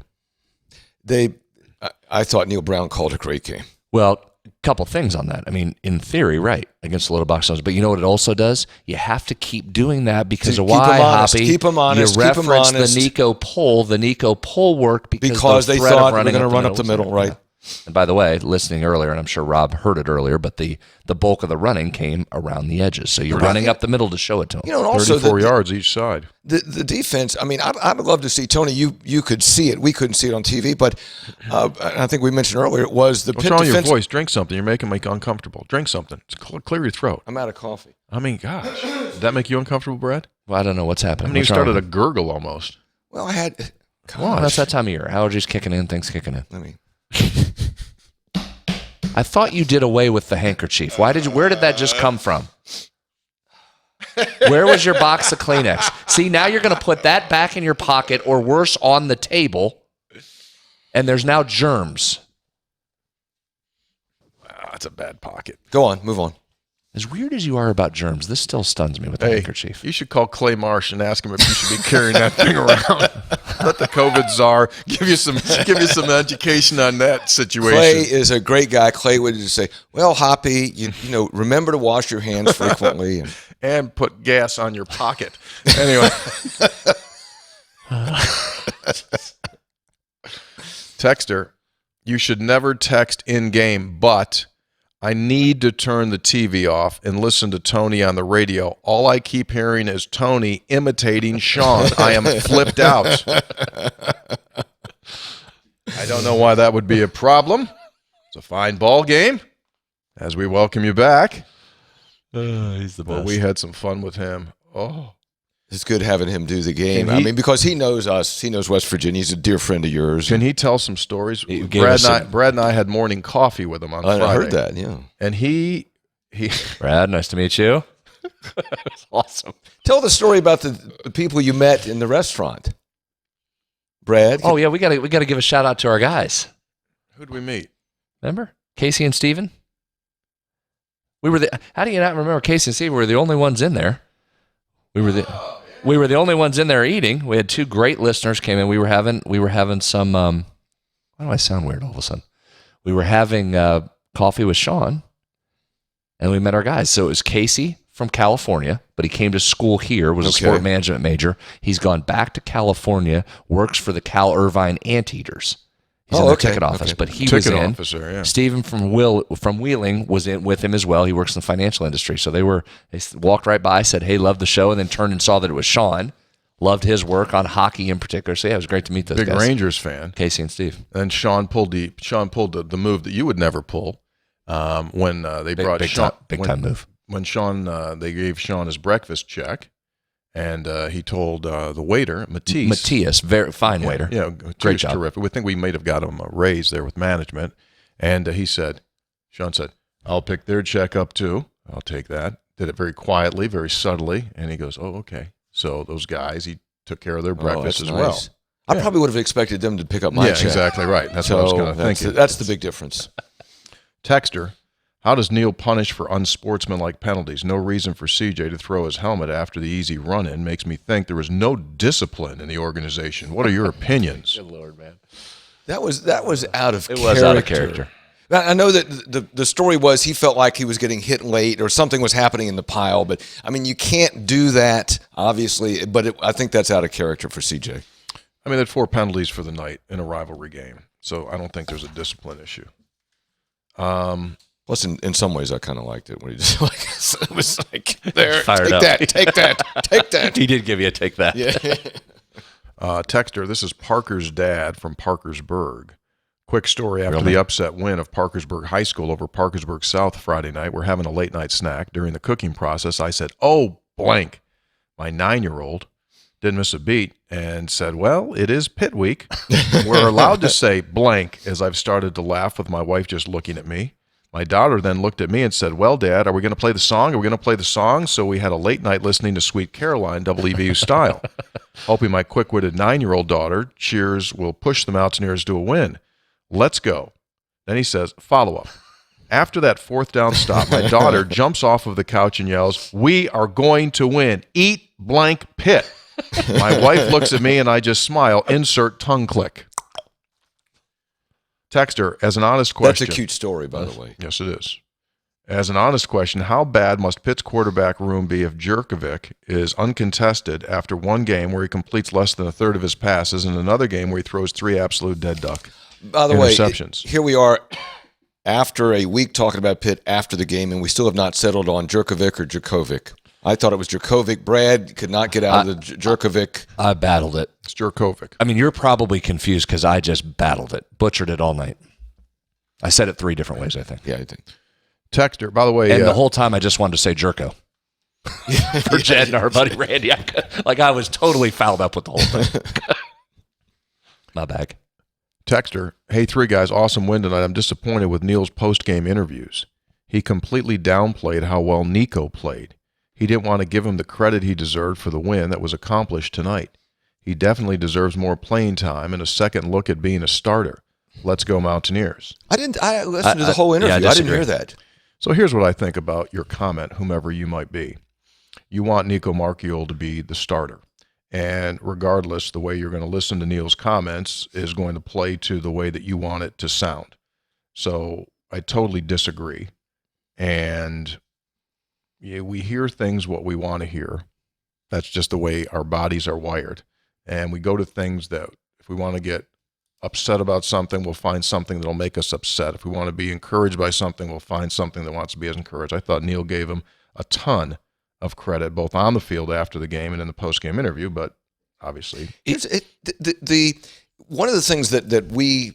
Speaker 3: I thought Neil Brown called a great game.
Speaker 2: Well, a couple things on that. I mean, in theory, right, against the loaded box, but you know what it also does? You have to keep doing that because of why, Hoppy?
Speaker 3: Keep them honest.
Speaker 2: You reference the Nico pull work because
Speaker 3: they thought they were going to run up the middle, right?
Speaker 2: Yeah. And by the way, listening earlier, and I'm sure Rob heard it earlier, but the bulk of the running came around the edges. So you're running up the middle to show it to them.
Speaker 3: You know, and also
Speaker 1: 34 yards each side.
Speaker 3: The defense, I mean, I'd love to see, Tony, you could see it. We couldn't see it on TV, but I think we mentioned earlier, it was the
Speaker 1: What's wrong with your voice? Drink something. You're making me uncomfortable. Drink something. Clear your throat.
Speaker 3: I'm out of coffee.
Speaker 1: I mean, gosh. Did that make you uncomfortable, Brad?
Speaker 2: Well, I don't know what's happening.
Speaker 1: I mean, you started a gurgle almost.
Speaker 3: Well, I had...
Speaker 2: Well, that's that time of year. Allergies kicking in, things kicking in.
Speaker 3: I mean...
Speaker 2: I thought you did away with the handkerchief. Where did that just come from? Where was your box of Kleenex? See, now you're going to put that back in your pocket or worse on the table, and there's now germs.
Speaker 1: it's a bad pocket.
Speaker 3: Go on, move on.
Speaker 2: As weird as you are about germs, this still stuns me with the
Speaker 1: Hey,
Speaker 2: handkerchief.
Speaker 1: you should call Clay Marsh and ask him if you should be carrying that thing around. Let the COVID czar give you some education on that situation.
Speaker 3: Clay is a great guy. Clay would just say, "Well, Hoppy, you know, remember to wash your hands frequently
Speaker 1: and put gas on your pocket." Anyway. Texter, you should never text in-game, but I need to turn the TV off and listen to Tony on the radio. All I keep hearing is Tony imitating Sean. I am flipped out. I don't know why that would be a problem. It's a fine ball game. As we welcome you back.
Speaker 2: He's the best.
Speaker 1: Well, we had some fun with him. Oh.
Speaker 3: It's good having him do the game. Because he knows us. He knows West Virginia. He's a dear friend of yours.
Speaker 1: Can he tell some stories? Brad and I had morning coffee with him on Friday.
Speaker 3: I heard that, yeah.
Speaker 1: And he
Speaker 2: Brad, nice to meet you. That's awesome.
Speaker 3: Tell the story about the people you met in the restaurant. Brad?
Speaker 2: Oh, yeah, we gotta give a shout out to our guys.
Speaker 1: Who'd we meet?
Speaker 2: Remember? Casey and Steven? How do you not remember Casey and Steven? We were the only ones in there. We were the only ones in there eating. We had two great listeners came in. We were having some. Why do I sound weird all of a sudden? We were having coffee with Sean, and we met our guys. So it was Casey from California, but he came to school here. Was a sport management major. He's gone back to California. Works for the Cal Irvine Anteaters. He's in the ticket office, but he was in.
Speaker 1: Officer, yeah.
Speaker 2: Stephen from Wheeling was in with him as well. He works in the financial industry. So they walked right by, said, "Hey, love the show," and then turned and saw that it was Sean. Loved his work on hockey in particular. So yeah, it was great to meet those guys.
Speaker 1: Big Rangers fan.
Speaker 2: Casey and Steve.
Speaker 1: And Sean pulled the move that you would never pull when they brought Sean.
Speaker 2: Big time move.
Speaker 1: When Sean, they gave Sean his breakfast check. And he told the waiter,
Speaker 2: Matthias, very fine waiter.
Speaker 1: Yeah,
Speaker 2: great job.
Speaker 1: Terrific. We think we might have got him a raise there with management. And Sean said, "I'll pick their check up too. I'll take that." Did it very quietly, very subtly. And he goes, "Oh, okay." So those guys, he took care of their breakfast as well.
Speaker 3: I probably would have expected them to pick up my check.
Speaker 1: Yeah, exactly right. That's what I was kind of thinking.
Speaker 3: That's the big difference.
Speaker 1: Texter. How does Neil punish for unsportsmanlike penalties? No reason for CJ to throw his helmet after the easy run-in makes me think there was no discipline in the organization. What are your opinions?
Speaker 2: Good Lord, man.
Speaker 3: That was out of character.
Speaker 2: It was out of character.
Speaker 3: I know that the story was he felt like he was getting hit late or something was happening in the pile, but, I mean, you can't do that, obviously, but I think that's out of character for CJ.
Speaker 1: I mean, they had 4 penalties for the night in a rivalry game, so I don't think there's a discipline issue.
Speaker 3: Plus, in some ways, I kind of liked it when he just it was like, there, take that.
Speaker 2: He did give you a take that.
Speaker 3: Yeah.
Speaker 1: Texter, this is Parker's dad from Parkersburg. Quick story after the upset win of Parkersburg High School over Parkersburg South Friday night. We're having a late night snack. During the cooking process, I said, "Oh, blank." My 9-year-old didn't miss a beat and said, "Well, it is pit week." We're allowed to say blank as I've started to laugh with my wife just looking at me. My daughter then looked at me and said, "Well, Dad, are we going to play the song? Are we going to play the song?" So we had a late night listening to Sweet Caroline, WEVU style. Hoping my quick-witted 9-year-old daughter cheers will push the Mountaineers to a win. Let's go. Then he says, follow-up. After that 4th down stop, my daughter jumps off of the couch and yells, "We are going to win. Eat blank pit." My wife looks at me and I just smile. Insert tongue click. Texter, as an honest question.
Speaker 3: That's a cute story, by the way.
Speaker 1: Yes, it is. As an honest question, how bad must Pitt's quarterback room be if Jerkovic is uncontested after one game where he completes less than a third of his passes and another game where he throws 3 absolute dead duck
Speaker 3: by the way,
Speaker 1: interceptions?
Speaker 3: Here we are after a week talking about Pitt after the game, and we still have not settled on Jerkovic or Djokovic. I thought it was Jerkovic. Brad could not get out of the Jerkovic.
Speaker 2: I battled it.
Speaker 1: It's Jerkovic.
Speaker 2: I mean, you're probably confused because I just battled it. Butchered it all night. I said it 3 different ways, I think.
Speaker 3: Yeah, I think.
Speaker 1: Texter, by the way.
Speaker 2: And the whole time I just wanted to say Jerko. For Jed and our buddy Randy. I was totally fouled up with the whole thing. My bag.
Speaker 1: Texter, hey, 3 guys, awesome win tonight. I'm disappointed with Neil's post-game interviews. He completely downplayed how well Nico played. He didn't want to give him the credit he deserved for the win that was accomplished tonight. He definitely deserves more playing time and a second look at being a starter. Let's go Mountaineers.
Speaker 3: I listened to the whole interview. I didn't hear that.
Speaker 1: So here's what I think about your comment, whomever you might be. You want Nico Marchiol to be the starter. And regardless, the way you're going to listen to Neil's comments is going to play to the way that you want it to sound. So I totally disagree. And we hear things what we want to hear. That's just the way our bodies are wired. And we go to things that if we want to get upset about something, we'll find something that'll make us upset. If we want to be encouraged by something, we'll find something that wants to be as encouraged. I thought Neil gave him a ton of credit, both on the field after the game and in the post-game interview, but obviously.
Speaker 3: One of the things that we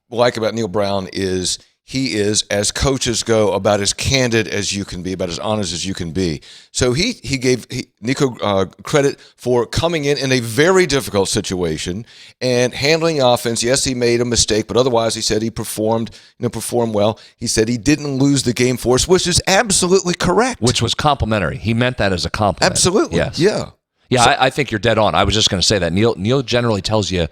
Speaker 3: like about Neil Brown is he is, as coaches go, about as candid as you can be, about as honest as you can be. So he gave Nico credit for coming in a very difficult situation and handling offense. Yes, he made a mistake, but otherwise he said he performed well. He said he didn't lose the game for us, which is absolutely correct.
Speaker 2: Which was complimentary. He meant that as a compliment.
Speaker 3: Absolutely.
Speaker 2: Yes.
Speaker 3: Yeah.
Speaker 2: Yeah, so, I think you're dead on. I was just going to say that. Neil generally tells you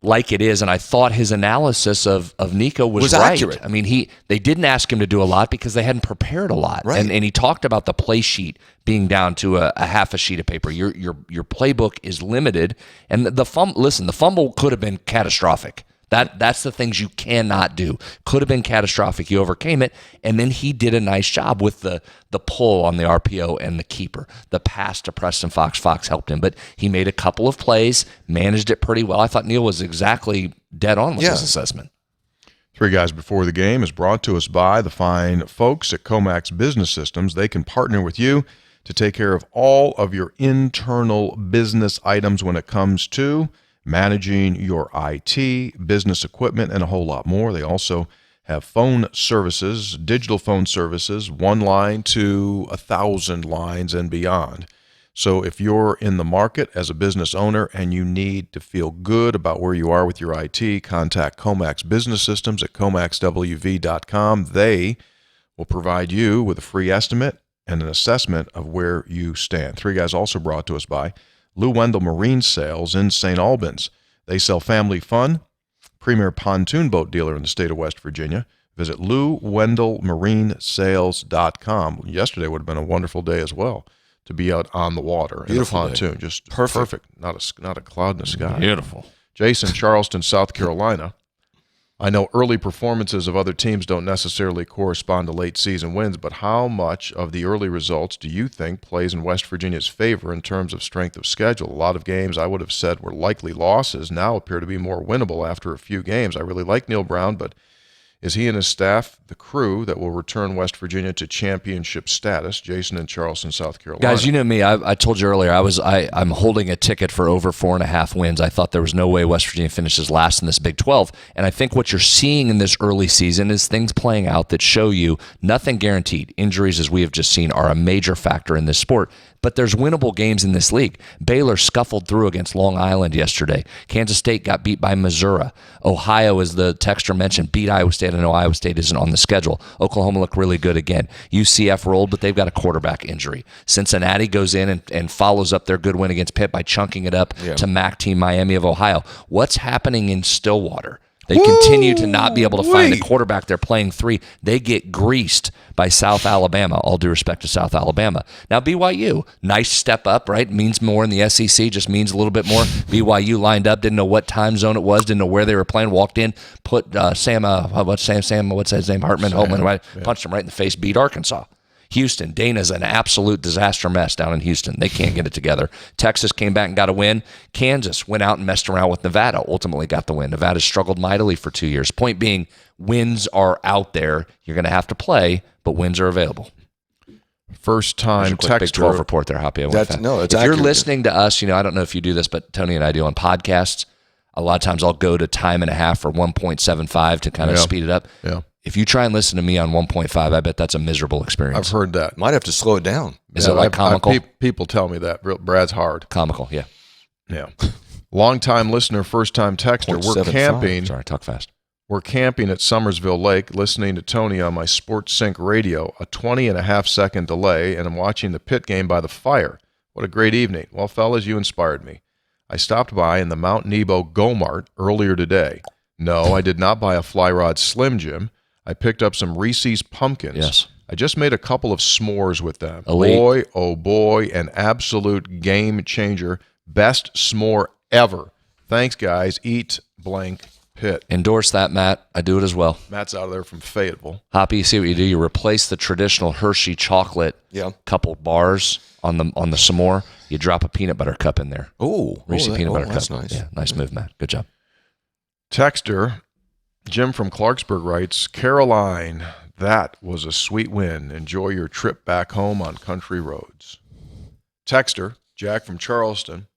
Speaker 2: like it is, and I thought his analysis of Nico was right.
Speaker 3: Accurate.
Speaker 2: I mean, they didn't ask him to do a lot because they hadn't prepared a lot.
Speaker 3: Right.
Speaker 2: And he talked about the play sheet being down to a half a sheet of paper. Your playbook is limited, and the fumble could have been catastrophic. That's the things you cannot do. Could have been catastrophic. You overcame it, and then he did a nice job with the pull on the RPO and the keeper. The pass to Preston Fox. Fox helped him, but he made a couple of plays, managed it pretty well. I thought Neil was exactly dead on with his assessment.
Speaker 1: Three Guys Before the Game is brought to us by the fine folks at Comax Business Systems. They can partner with you to take care of all of your internal business items when it comes to managing your IT, business equipment, and a whole lot more. They also have phone services, digital phone services, 1 line to 1,000 lines and beyond. So if you're in the market as a business owner and you need to feel good about where you are with your IT, contact Comax Business Systems at comaxwv.com. They will provide you with a free estimate and an assessment of where you stand. Three Guys also brought to us by Lou Wendell Marine Sales in St. Albans. They sell family fun, premier pontoon boat dealer in the state of West Virginia. Visit LouWendellMarineSales.com. Yesterday would have been a wonderful day as well to be out on the water in a pontoon. Day. Just perfect. Not a cloud in the sky.
Speaker 2: Beautiful.
Speaker 1: Jason, Charleston, South Carolina. I know early performances of other teams don't necessarily correspond to late season wins, but how much of the early results do you think plays in West Virginia's favor in terms of strength of schedule? A lot of games I would have said were likely losses now appear to be more winnable after a few games. I really like Neil Brown, but is he and his staff the crew that will return West Virginia to championship status? Jason in Charleston, South Carolina.
Speaker 2: Guys, you know me. I told you earlier I'm holding a ticket for over 4.5 wins. I thought there was no way West Virginia finishes last in this Big 12. And I think what you're seeing in this early season is things playing out that show you nothing guaranteed. Injuries, as we have just seen, are a major factor in this sport. But there's winnable games in this league. Baylor scuffled through against Long Island yesterday. Kansas State got beat by Missouri. Ohio, as the texter mentioned, beat Iowa State. I know Iowa State isn't on the schedule. Oklahoma looked really good again. UCF rolled, but they've got a quarterback injury. Cincinnati goes in and follows up their good win against Pitt by chunking it up to MAC team Miami of Ohio. What's happening in Stillwater? They continue to not be able to find a quarterback. They're playing 3. They get greased by South Alabama, all due respect to South Alabama. Now, BYU, nice step up, right? Means more in the SEC, just means a little bit more. BYU lined up, didn't know what time zone it was, didn't know where they were playing, walked in, put what's his name, Hartman, Holtman, punched him right in the face, beat Arkansas. Houston, Dana's an absolute disaster mess down in Houston. They can't get it together. Texas came back and got a win. Kansas went out and messed around with Nevada, ultimately got the win. Nevada struggled mightily for 2 years. Point being, wins are out there. You're going to have to play, but wins are available.
Speaker 1: First time texter.
Speaker 2: Big 12 report there, Hoppy.
Speaker 3: If
Speaker 2: accurate. You're listening to us, I don't know if you do this, but Tony and I do on podcasts. A lot of times I'll go to time and a half or 1.75 to kind of speed it up.
Speaker 1: Yeah.
Speaker 2: If you try and listen to me on 1.5, I bet that's a miserable experience.
Speaker 1: I've heard that.
Speaker 3: Might have to slow it down.
Speaker 2: Is it like comical?
Speaker 1: People tell me that. Brad's hard.
Speaker 2: Comical, yeah.
Speaker 1: Yeah. Long-time listener, first-time texter. We're camping.
Speaker 2: Sorry, talk fast.
Speaker 1: We're camping at Summersville Lake, listening to Tony on my Sports Sync radio, a 20.5-second delay, and I'm watching the Pitt game by the fire. What a great evening. Well, fellas, you inspired me. I stopped by in the Mount Nebo Go Mart earlier today. No, I did not buy a Fly Rod Slim Jim. I picked up some Reese's Pumpkins.
Speaker 2: Yes.
Speaker 1: I just made a couple of s'mores with them.
Speaker 2: Elite.
Speaker 1: Boy, oh boy, an absolute game changer. Best s'more ever. Thanks, guys. Eat blank Pitt.
Speaker 2: Endorse that, Matt. I do it as well.
Speaker 1: Matt's out of there from Fayetteville.
Speaker 2: Hoppy, you see what you do? You replace the traditional Hershey chocolate couple bars on the s'more. You drop a peanut butter cup in there. Reese's peanut butter cup.
Speaker 3: That's nice.
Speaker 2: Yeah, nice move, Matt. Good job.
Speaker 1: Texter, Jim from Clarksburg writes, Caroline, that was a sweet win. Enjoy your trip back home on country roads. Texter, Jack from Charleston,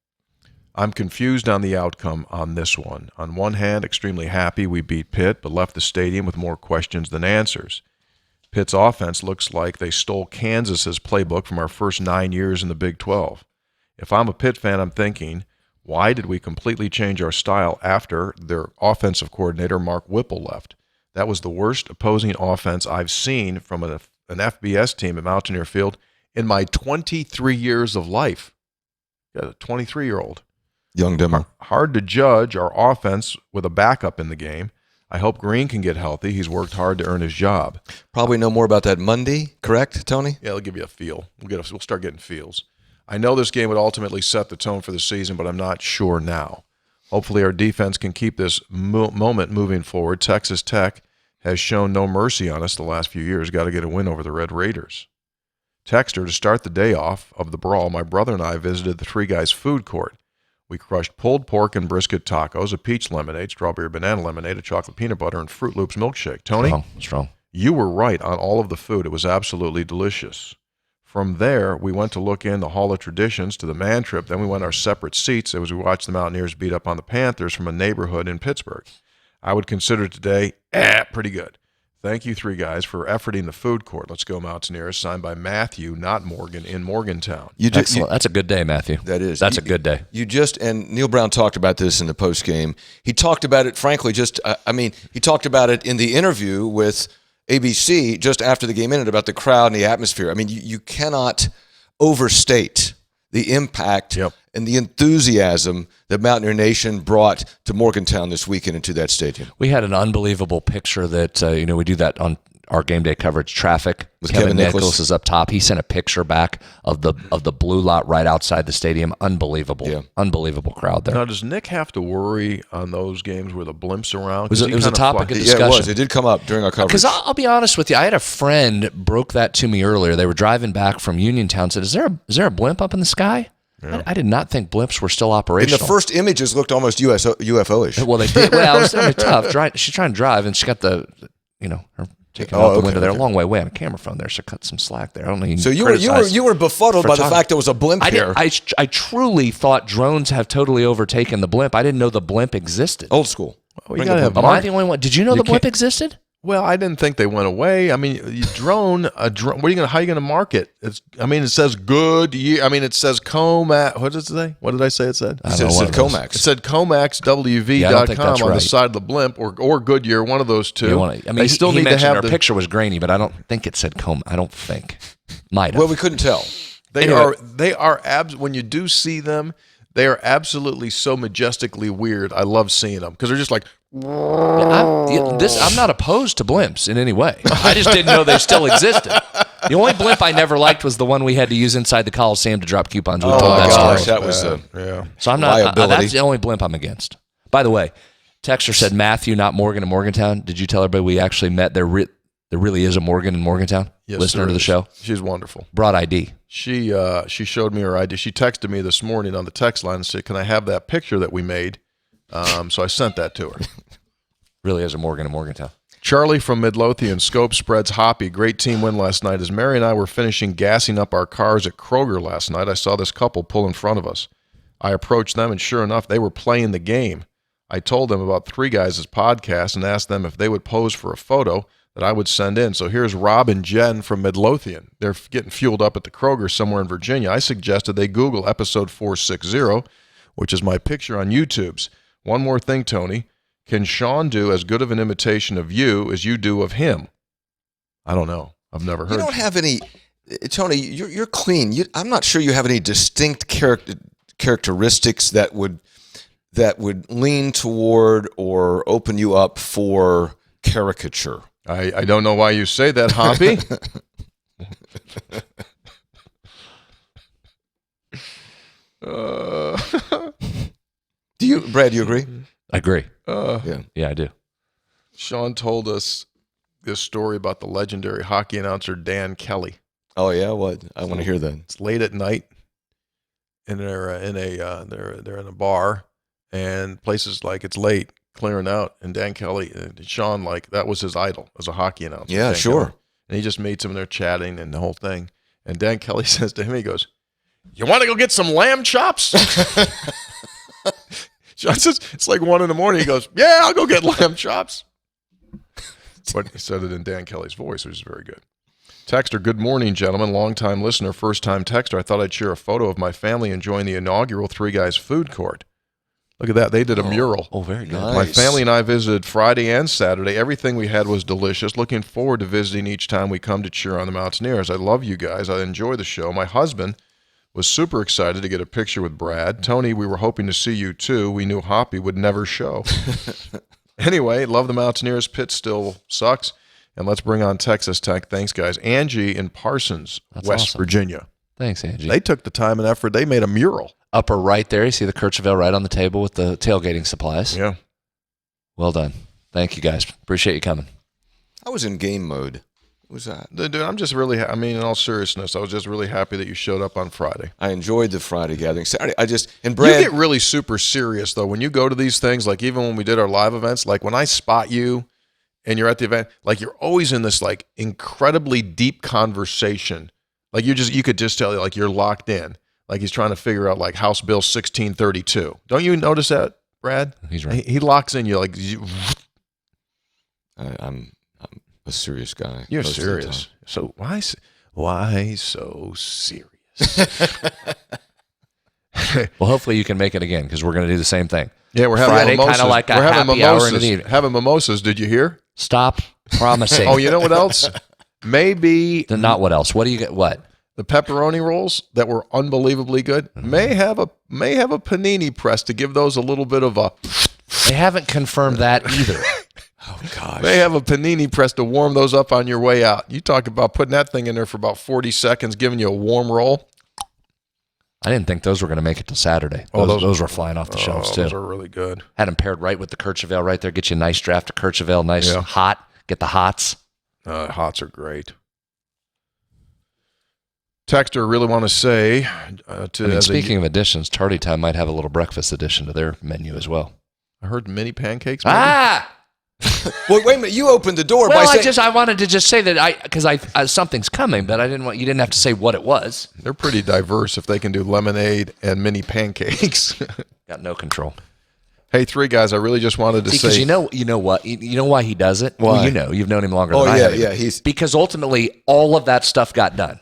Speaker 1: I'm confused on the outcome on this one. On one hand, extremely happy we beat Pitt, but left the stadium with more questions than answers. Pitt's offense looks like they stole Kansas's playbook from our first 9 years in the Big 12. If I'm a Pitt fan, I'm thinking, why did we completely change our style after their offensive coordinator, Mark Whipple, left? That was the worst opposing offense I've seen from an FBS team at Mountaineer Field in my 23 years of life. Got a 23-year-old.
Speaker 3: Young demo.
Speaker 1: Hard to judge our offense with a backup in the game. I hope Green can get healthy. He's worked hard to earn his job.
Speaker 3: Probably know more about that Monday, correct, Tony?
Speaker 1: Yeah, it'll give you a feel. We'll start getting feels. I know this game would ultimately set the tone for the season, but I'm not sure now. Hopefully our defense can keep this moment moving forward. Texas Tech has shown no mercy on us the last few years. Got to get a win over the Red Raiders. Texter, to start the day off of the brawl, my brother and I visited the Three Guys food court. We crushed pulled pork and brisket tacos, a peach lemonade, strawberry banana lemonade, a chocolate peanut butter, and Fruit Loops milkshake. Tony,
Speaker 2: Strong.
Speaker 1: You were right on all of the food. It was absolutely delicious. From there, we went to look in the Hall of Traditions to the Man Trip. Then we went our separate seats as we watched the Mountaineers beat up on the Panthers from a neighborhood in Pittsburgh. I would consider today pretty good. Thank you, Three Guys, for efforting the food court. Let's go Mountaineers, signed by Matthew, not Morgan, in Morgantown.
Speaker 2: Excellent. That's a good day, Matthew.
Speaker 3: That is.
Speaker 2: That's a good day.
Speaker 3: And Neil Brown talked about this in the post game. He talked about it, frankly, he talked about it in the interview with ABC just after the game ended about the crowd and the atmosphere. I mean, you cannot overstate the impact and the enthusiasm that Mountaineer Nation brought to Morgantown this weekend and to that stadium.
Speaker 2: We had an unbelievable picture that, we do that on our game day coverage, Traffic.
Speaker 3: With Kevin
Speaker 2: Nichols is up top. He sent a picture back of the blue lot right outside the stadium. Unbelievable. Yeah. Unbelievable crowd there.
Speaker 1: Now, does Nick have to worry on those games where the blimp's around?
Speaker 2: It was a topic of discussion.
Speaker 3: Yeah, it was. It did come up during our coverage.
Speaker 2: Because I'll be honest with you, I had a friend broke that to me earlier. They were driving back from Uniontown, said, is there a blimp up in the sky? Yeah. I did not think blimps were still operational.
Speaker 3: And the first images looked almost UFO-ish.
Speaker 2: Well, they did. Well, it was tough. She's trying to drive, and she got her taking out the window there. A long way away on a camera phone there, so cut some slack there. I don't even
Speaker 3: so you were befuddled by the fact there was a blimp here.
Speaker 2: I truly thought drones have totally overtaken the blimp. I didn't know the blimp existed.
Speaker 3: Old school.
Speaker 2: Am I the only one? Did you know the blimp existed?
Speaker 1: Well, I didn't think they went away. I mean, drone. How are you going to market? It says good. It says Comax. What does it say? What did I say? It said.
Speaker 3: It said Comax.
Speaker 1: It said ComaxWV.com on the side of the blimp, or Goodyear, one of those two.
Speaker 2: They still need to have. Our picture was grainy, but I don't think it said Comax. I don't think. Might have.
Speaker 3: Well, we couldn't tell.
Speaker 1: They are when you do see them, they are absolutely so majestically weird. I love seeing them because they're just like.
Speaker 2: I'm not opposed to blimps in any way. I just didn't know they still existed. The only blimp I never liked was the one we had to use inside the Coliseum to drop coupons. We told that story.
Speaker 3: That was
Speaker 2: So I'm not. That's the only blimp I'm against. By the way, Texter said Matthew, not Morgan, in Morgantown. Did you tell everybody we actually met? There really is a Morgan in Morgantown.
Speaker 1: Yes,
Speaker 2: listener to the show.
Speaker 1: She's wonderful.
Speaker 2: Brought ID.
Speaker 1: She showed me her ID. She texted me this morning on the text line and said, "Can I have that picture that we made?" So I sent that to her.
Speaker 2: Really is a Morgan in Morgantown.
Speaker 1: Charlie from Midlothian, Scope spreads hoppy. Great team win last night. As Mary and I were finishing gassing up our cars at Kroger last night, I saw this couple pull in front of us. I approached them, and sure enough, they were playing the game. I told them about Three Guys' podcast and asked them if they would pose for a photo that I would send in. So here's Rob and Jen from Midlothian. They're getting fueled up at the Kroger somewhere in Virginia. I suggested they Google episode 460, which is my picture on YouTube's. One more thing, Tony. Can Sean do as good of an imitation of you as you do of him? I don't know. I've never heard.
Speaker 3: You don't have any, Tony. You're clean. I'm not sure you have any distinct characteristics that would that would lean toward or open you up for caricature?
Speaker 1: I don't know why you say that, Hoppy.
Speaker 3: Brad, you agree?
Speaker 2: I agree.
Speaker 3: Yeah.
Speaker 2: Yeah, I do.
Speaker 1: Sean told us this story about the legendary hockey announcer Dan Kelly.
Speaker 3: Oh yeah, what? I want to hear that.
Speaker 1: It's late at night, and they're in a bar, and places like it's late clearing out, and Dan Kelly, Sean, like that was his idol as a hockey announcer.
Speaker 3: Yeah,
Speaker 1: Dan
Speaker 3: sure.
Speaker 1: Kelly. And he just meets him and they're chatting and the whole thing. And Dan Kelly says to him, he goes, "You want to go get some lamb chops?" Sean says, it's like 1 a.m. He goes, "Yeah, I'll go get lamb chops." But he said it in Dan Kelly's voice, which is very good. Texter, good morning, gentlemen. Long-time listener, first-time texter. I thought I'd share a photo of my family enjoying the inaugural Three Guys food court. Look at that. They did a mural.
Speaker 2: Oh, very good.
Speaker 3: Nice.
Speaker 1: My family and I visited Friday and Saturday. Everything we had was delicious. Looking forward to visiting each time we come to cheer on the Mountaineers. I love you guys. I enjoy the show. My husband was super excited to get a picture with Brad. Tony, we were hoping to see you too. We knew Hoppy would never show. Anyway, love the Mountaineers. Pitt still sucks. And let's bring on Texas Tech. Thanks, guys. Angie in Parsons,
Speaker 2: That's
Speaker 1: West
Speaker 2: awesome.
Speaker 1: Virginia.
Speaker 2: Thanks, Angie.
Speaker 1: They took the time and effort. They made a mural.
Speaker 2: Upper right there, you see the Kirchville right on the table with the tailgating supplies.
Speaker 1: Yeah.
Speaker 2: Well done. Thank you, guys. Appreciate you coming.
Speaker 3: I was in game mode. What was that?
Speaker 1: Dude, I'm just really, in all seriousness, I was just really happy that you showed up on Friday.
Speaker 3: I enjoyed the Friday gathering. Saturday, and
Speaker 1: You
Speaker 3: Brad.
Speaker 1: get really super serious, though, when you go to these things, like even when we did our live events, like when I spot you and you're at the event, like you're always in this like incredibly deep conversation. Like you could just tell, like you're locked in. Like he's trying to figure out like House Bill 1632. Don't you notice that, Brad?
Speaker 2: He's right.
Speaker 1: He locks in you like,
Speaker 3: I'm a serious guy.
Speaker 1: you're
Speaker 3: most of the
Speaker 1: serious.
Speaker 3: time.
Speaker 1: So why so serious?
Speaker 2: Well, hopefully you can make it again because we're going to do the same thing.
Speaker 1: Yeah, we're having
Speaker 2: Friday,
Speaker 1: mimosas.
Speaker 2: kinda like a
Speaker 1: we're having
Speaker 2: happy hour
Speaker 1: mimosas.
Speaker 2: into the evening.
Speaker 1: Having mimosas. Did you hear?
Speaker 2: Stop promising.
Speaker 1: Oh, you know what else? Maybe
Speaker 2: Then not what else? What do you get? What?
Speaker 1: the pepperoni rolls that were unbelievably good may have a panini press to give those a little bit of a.
Speaker 2: They haven't confirmed that either.
Speaker 3: Oh gosh.
Speaker 1: May have a panini press to warm those up on your way out. You talk about putting that thing in there for about 40 seconds, giving you a warm roll.
Speaker 2: I didn't think those were going to make it till Saturday.
Speaker 1: Oh,
Speaker 2: Those were flying off the shelves too.
Speaker 1: Those are really good.
Speaker 2: Had them paired right with the Kirchville right there. Get you a nice draft of Kirchville, nice
Speaker 1: Yeah.
Speaker 2: hot. Get the hots.
Speaker 1: Hots are great. Texter, really want to say
Speaker 2: Speaking of additions, Tardy Time might have a little breakfast addition to their menu as well.
Speaker 1: I heard mini pancakes. Maybe?
Speaker 3: Well, wait a minute. You opened the door
Speaker 2: Well,
Speaker 3: by saying.
Speaker 2: I wanted to just say that because something's coming, but I didn't want you didn't have to say what it was.
Speaker 1: They're pretty diverse if they can do lemonade and mini pancakes.
Speaker 2: Got no control.
Speaker 1: Hey, three guys, I really just wanted to
Speaker 2: Because
Speaker 1: say.
Speaker 2: you know what? You know why he does it?
Speaker 3: Why?
Speaker 2: Well, you've known him longer
Speaker 3: Oh
Speaker 2: than I
Speaker 3: yeah,
Speaker 2: have.
Speaker 3: yeah. He's
Speaker 2: Because ultimately, all of that stuff got done.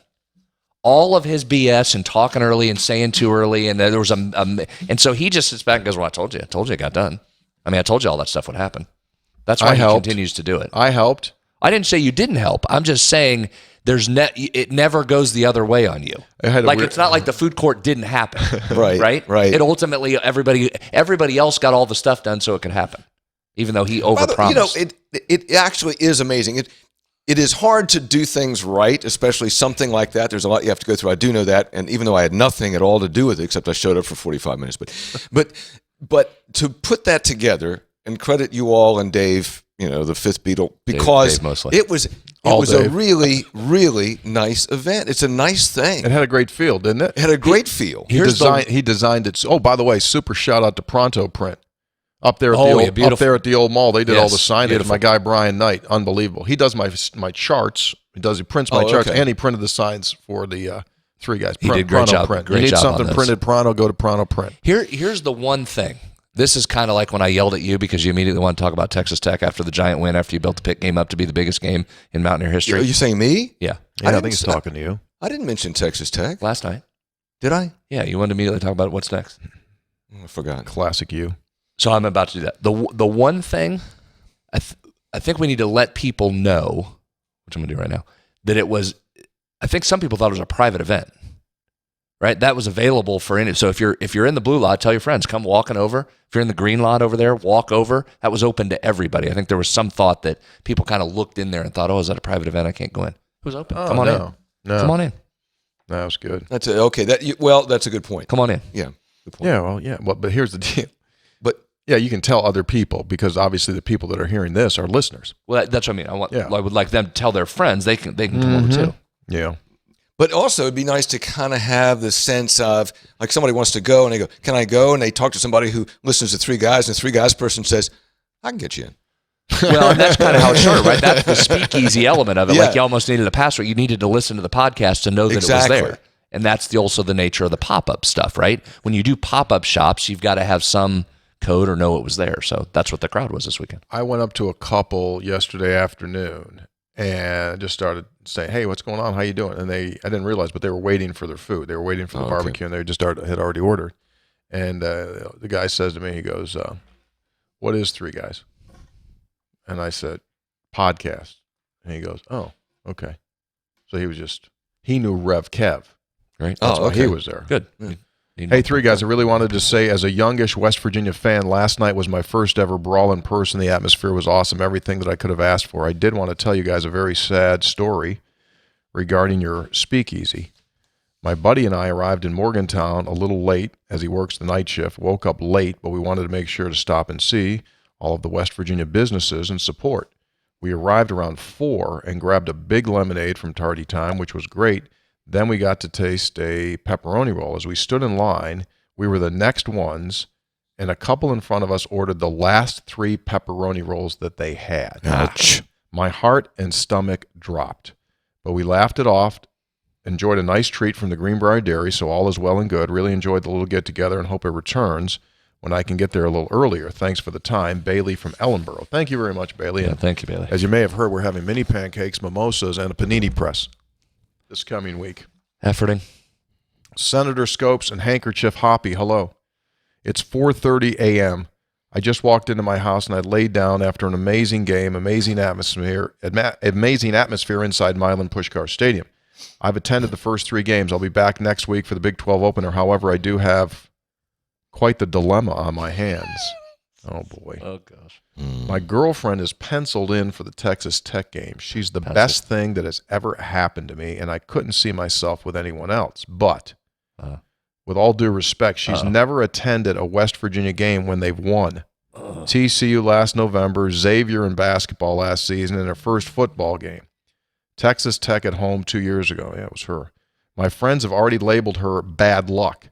Speaker 2: All of his BS and talking early and saying too early, and there was and so he just sits back and goes, "Well, I told you it got done. I mean, I told you all that stuff would happen." That's why
Speaker 1: I
Speaker 2: he
Speaker 1: helped.
Speaker 2: continues to do it.
Speaker 1: I helped.
Speaker 2: I didn't say you didn't help. I'm just saying it never goes the other way on you.
Speaker 1: I had a
Speaker 2: Like
Speaker 1: weird-
Speaker 2: it's not like the food court didn't happen.
Speaker 3: Right.
Speaker 2: It ultimately everybody else got all the stuff done so it could happen, even though he overpromised.
Speaker 3: it actually is amazing. It is hard to do things right, especially something like that. There's a lot you have to go through. I do know that, and even though I had nothing at all to do with it, except I showed up for 45 minutes, but to put that together and credit you all and Dave, the fifth Beatle, because
Speaker 2: Dave mostly.
Speaker 3: it was a really, really nice event. It's a nice thing.
Speaker 1: It had a great feel, didn't it?
Speaker 3: It had a great feel.
Speaker 1: He designed it. Oh, by the way, super shout out to Pronto Print. Up there at the old mall, they did all the
Speaker 2: Yes,
Speaker 1: signage.
Speaker 2: beautiful.
Speaker 1: My guy Brian Knight, unbelievable. He does my charts. He prints my charts,
Speaker 3: okay.
Speaker 1: and he printed the signs for the three guys.
Speaker 2: He did great
Speaker 1: Pronto
Speaker 2: job.
Speaker 1: Print.
Speaker 2: Great
Speaker 1: you need
Speaker 2: job on
Speaker 1: something
Speaker 2: those.
Speaker 1: printed Pronto, go to Pronto Print.
Speaker 2: Here's the one thing. This is kind of like when I yelled at you because you immediately want to talk about Texas Tech after the giant win after you built the Pitt game up to be the biggest game in Mountaineer
Speaker 3: Are
Speaker 2: history.
Speaker 3: you saying me?
Speaker 2: Yeah,
Speaker 1: Yeah, I
Speaker 3: didn't
Speaker 1: think he's
Speaker 3: say-
Speaker 1: talking to you.
Speaker 3: I didn't mention Texas Tech.
Speaker 2: last night.
Speaker 3: Did I?
Speaker 2: Yeah, you wanted to immediately talk about what's next.
Speaker 3: I forgot.
Speaker 1: Classic you.
Speaker 2: So I'm about to do that. The one thing I think we need to let people know, which I'm going to do right now, that it was. I think some people thought it was a private event. right? That was available for any. So if you're in the blue lot, tell your friends, come walking over. If you're in the green lot over there, walk over. That was open to everybody. I think there was some thought that people kind of looked in there and thought, oh, is that a private event? I can't go in. It was open. Come on in.
Speaker 1: No.
Speaker 2: Come on in.
Speaker 1: That was good.
Speaker 3: That's okay. That's a good point.
Speaker 2: Come on in.
Speaker 3: Yeah. Good point.
Speaker 1: Yeah, well, yeah. But here's the deal.
Speaker 3: But
Speaker 1: yeah, you can tell other people because obviously the people that are hearing this are listeners.
Speaker 2: Well, that's what I mean. I would like them to tell their friends they can come over too.
Speaker 1: Yeah.
Speaker 3: But also, it'd be nice to kind of have the sense of, like, somebody wants to go, and they go, can I go? And they talk to somebody who listens to Three Guys, and the Three Guys person says, I can get you in.
Speaker 2: Well, and that's kind of how it started, right? That's the speakeasy element of it.
Speaker 3: Yeah.
Speaker 2: Like you almost needed a password. You needed to listen to the podcast to know that
Speaker 3: Exactly.
Speaker 2: it was there. And that's also the nature of the pop-up stuff, right? When you do pop-up shops, you've got to have some code or know it was there. So that's what the crowd was this weekend.
Speaker 1: I went up to a couple yesterday afternoon and just started saying, "Hey, what's going on? How you doing?" And I didn't realize, but they were waiting for their food. They were waiting for the barbecue, and they just had already ordered. And the guy says to me, he goes, "What is Three Guys?" And I said, "Podcast." And he goes, "Oh, okay." So he knew Rev Kev.
Speaker 2: Right?
Speaker 1: That's why he was there.
Speaker 2: Good.
Speaker 1: Hey, Three Guys, I really wanted to say, as a youngish West Virginia fan, last night was my first ever brawl in person. The atmosphere was awesome, everything that I could have asked for. I did want to tell you guys a very sad story regarding your speakeasy. My buddy and I arrived in Morgantown a little late as he works the night shift, woke up late, but we wanted to make sure to stop and see all of the West Virginia businesses and support. We arrived around 4 and grabbed a big lemonade from Tardy Time, which was great. Then we got to taste a pepperoni roll. As we stood in line, we were the next ones, and a couple in front of us ordered the last 3 pepperoni rolls that they had.
Speaker 3: Ouch.
Speaker 1: My heart and stomach dropped. But we laughed it off, enjoyed a nice treat from the Greenbrier Dairy, so all is well and good. Really enjoyed the little get-together and hope it returns when I can get there a little earlier. Thanks for the time. Bailey from Ellenboro. Thank you very much, Bailey.
Speaker 2: Yeah,
Speaker 1: And
Speaker 2: thank you, Bailey.
Speaker 1: as you may have heard, we're having mini pancakes, mimosas, and a panini press this coming week.
Speaker 2: Efforting.
Speaker 1: Senator Scopes and Handkerchief Hoppy, hello. It's 4:30 a.m. I just walked into my house and I laid down after an amazing game, amazing atmosphere inside Milan Pushkar Stadium. I've attended the first 3 games. I'll be back next week for the Big 12 opener. However, I do have quite the dilemma on my hands. Oh, boy.
Speaker 2: Oh, gosh.
Speaker 1: My girlfriend is penciled in for the Texas Tech game. She's the best thing that has ever happened to me, and I couldn't see myself with anyone else. But with all due respect, she's never attended a West Virginia game when they've won. TCU last November, Xavier in basketball last season, and her first football game. Texas Tech at home 2 years ago. Yeah, it was her. My friends have already labeled her bad luck.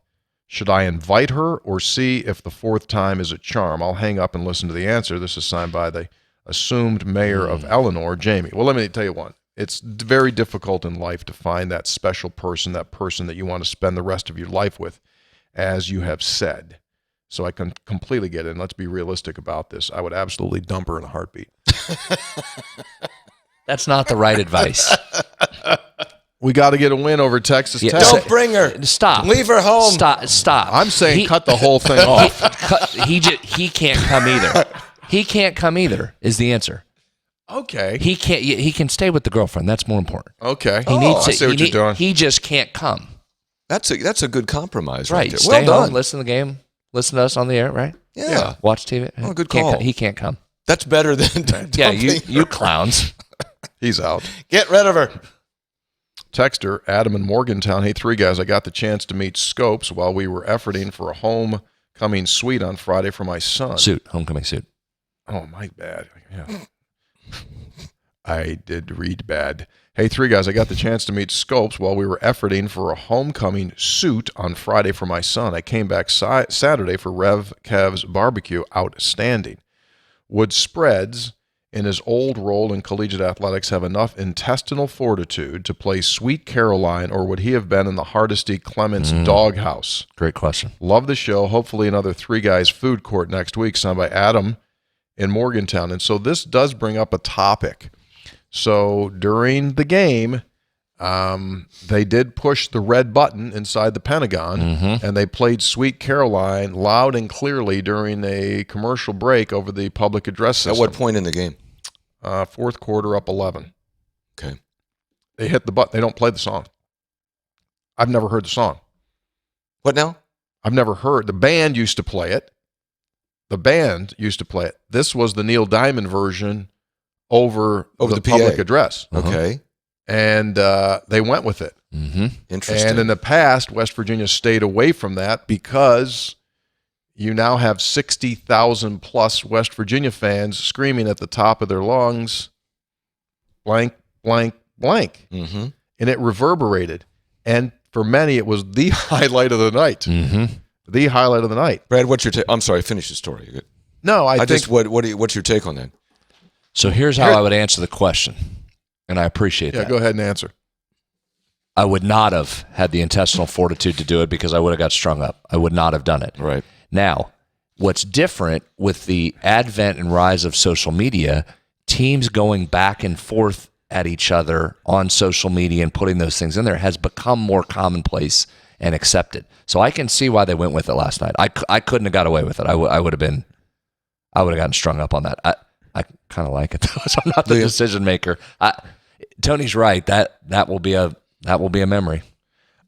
Speaker 1: Should I invite her or see if the 4th time is a charm? I'll hang up and listen to the answer. This is signed by the assumed mayor of Eleanor, Jamie. Well, let me tell you one. It's very difficult in life to find that special person, that person that you want to spend the rest of your life with, as you have said. So I can completely get it. And let's be realistic about this. I would absolutely dump her in a heartbeat.
Speaker 2: That's not the right advice.
Speaker 1: We got to get a win over Texas Tech.
Speaker 3: Don't bring her.
Speaker 2: Stop.
Speaker 3: Leave her home.
Speaker 2: Stop.
Speaker 1: I'm saying cut the whole thing off.
Speaker 2: He can't come either. He can't come either is the answer.
Speaker 1: Okay.
Speaker 2: He can't. He can stay with the girlfriend. That's more important.
Speaker 1: Okay.
Speaker 2: He needs
Speaker 1: I
Speaker 2: to,
Speaker 1: see what you're doing.
Speaker 2: He just can't come.
Speaker 3: That's a good compromise,
Speaker 2: Right.
Speaker 3: there.
Speaker 2: Stay
Speaker 3: Well
Speaker 2: home.
Speaker 3: done.
Speaker 2: Listen to the game. Listen to us on the air. Right.
Speaker 3: Yeah.
Speaker 2: Watch TV.
Speaker 3: Oh, good
Speaker 2: Can't
Speaker 3: call.
Speaker 2: He can't come.
Speaker 3: That's better than
Speaker 2: Yeah.
Speaker 3: dumping
Speaker 2: You
Speaker 3: her.
Speaker 2: clowns.
Speaker 1: He's out.
Speaker 3: Get rid of her.
Speaker 1: Texter, Adam in Morgantown. Hey, Three Guys, I got the chance to meet Scopes while we were efforting for a homecoming suite on Friday for my son.
Speaker 2: Homecoming suit.
Speaker 1: Oh, my bad. Yeah. I did read bad. Hey, Three Guys, I got the chance to meet Scopes while we were efforting for a homecoming suit on Friday for my son. I came back Saturday for Rev Kev's barbecue. Outstanding. Would Spreads, in his old role in collegiate athletics, have enough intestinal fortitude to play Sweet Caroline, or would he have been in the Hardesty Clements doghouse?
Speaker 2: Great question.
Speaker 1: Love the show. Hopefully another Three Guys food court next week, signed by Adam in Morgantown. And so this does bring up a topic. So during the game, they did push the red button inside the Pentagon, and they played Sweet Caroline loud and clearly during a commercial break over the public address system.
Speaker 3: At what point in the game?
Speaker 1: 4th quarter, up 11.
Speaker 3: Okay.
Speaker 1: They hit the button. They don't play the song. I've never heard the song.
Speaker 3: What now?
Speaker 1: I've never heard. The band used to play it. This was the Neil Diamond version over the
Speaker 3: PA.
Speaker 1: public address.
Speaker 3: Okay.
Speaker 1: And they went with it.
Speaker 2: Mm-hmm.
Speaker 3: Interesting.
Speaker 1: And in the past, West Virginia stayed away from that because you now have 60,000 plus West Virginia fans screaming at the top of their lungs, blank, blank, blank.
Speaker 3: Mm-hmm.
Speaker 1: And it reverberated. And for many, it was the highlight of the night.
Speaker 2: Mm-hmm.
Speaker 1: The highlight of the night.
Speaker 3: Brad, what's your take? I'm sorry, finish the story.
Speaker 1: No, I think
Speaker 3: what's your take on that?
Speaker 2: So here's how I would answer the question, and I appreciate
Speaker 1: Yeah,
Speaker 2: that.
Speaker 1: go ahead and answer.
Speaker 2: I would not have had the intestinal fortitude to do it because I would have got strung up. I would not have done it.
Speaker 3: Right.
Speaker 2: Now, what's different with the advent and rise of social media, teams going back and forth at each other on social media and putting those things in there has become more commonplace and accepted. So I can see why they went with it last night. I couldn't have got away with it. I would have gotten strung up on that. I kind of like it though. So I'm not the decision maker. Tony's right. That will be a memory.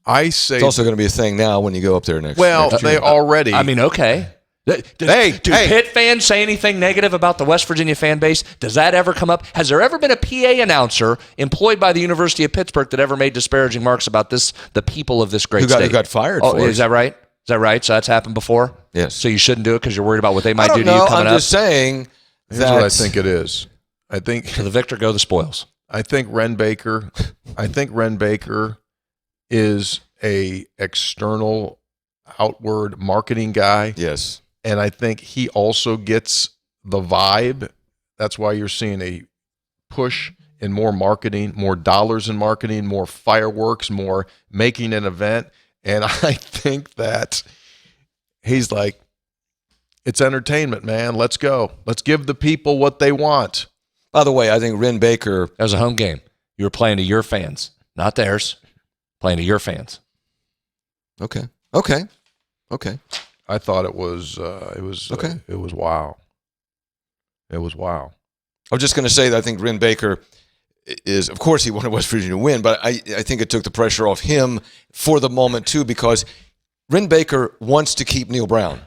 Speaker 1: I say
Speaker 3: It's also going to be a thing now when you go up there next.
Speaker 1: well,
Speaker 3: next
Speaker 1: they
Speaker 3: year.
Speaker 1: already.
Speaker 2: I mean, okay. Do Pitt fans say anything negative about the West Virginia fan base? Does that ever come up? Has there ever been a PA announcer employed by the University of Pittsburgh that ever made disparaging remarks about the people of this great state?
Speaker 3: Who got fired
Speaker 2: Oh,
Speaker 3: for
Speaker 2: is
Speaker 3: it.
Speaker 2: that right? Is that right? So that's happened before?
Speaker 3: Yes.
Speaker 2: So you shouldn't do it because you're worried about what they might do to
Speaker 3: know.
Speaker 2: you coming
Speaker 3: I'm
Speaker 2: up?
Speaker 3: just saying
Speaker 1: Here's what I
Speaker 3: that
Speaker 1: think it is. I think
Speaker 2: To the victor go the spoils.
Speaker 1: Ren Baker. I think Ren Baker is a external, outward marketing guy.
Speaker 3: yes.
Speaker 1: And I think he also gets the vibe. That's why you're seeing a push in more marketing, more dollars in marketing, more fireworks, more making an event. And I think that he's like, it's entertainment, man. Let's go. Let's give the people what they want.
Speaker 3: By the way, I think Ren Baker.
Speaker 2: That was a home game. You were playing to your fans, not theirs. Playing to your fans.
Speaker 3: Okay.
Speaker 1: I thought it was wow. It was wow.
Speaker 3: I was just going to say that I think Ren Baker is, of course, he wanted West Virginia to win, but I think it took the pressure off him for the moment too, because Ren Baker wants to keep Neil Brown.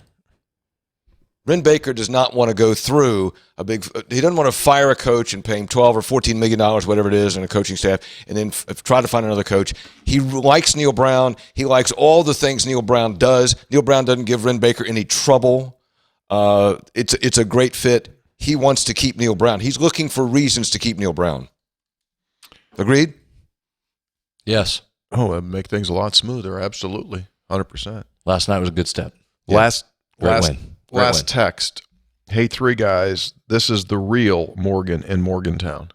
Speaker 3: Ren Baker does not want to go through he doesn't want to fire a coach and pay him $12 or $14 million, whatever it is, and a coaching staff, and then try to find another coach. He likes Neil Brown. He likes all the things Neil Brown does. Neil Brown doesn't give Ren Baker any trouble. It's a great fit. He wants to keep Neil Brown. He's looking for reasons to keep Neil Brown. Agreed?
Speaker 2: Yes.
Speaker 1: Oh, it'd make things a lot smoother. Absolutely. 100%.
Speaker 2: Last night was a good step.
Speaker 1: Last
Speaker 2: Great win. Great
Speaker 1: Last
Speaker 2: win.
Speaker 1: text. Hey, three guys, this is the real Morgan in Morgantown.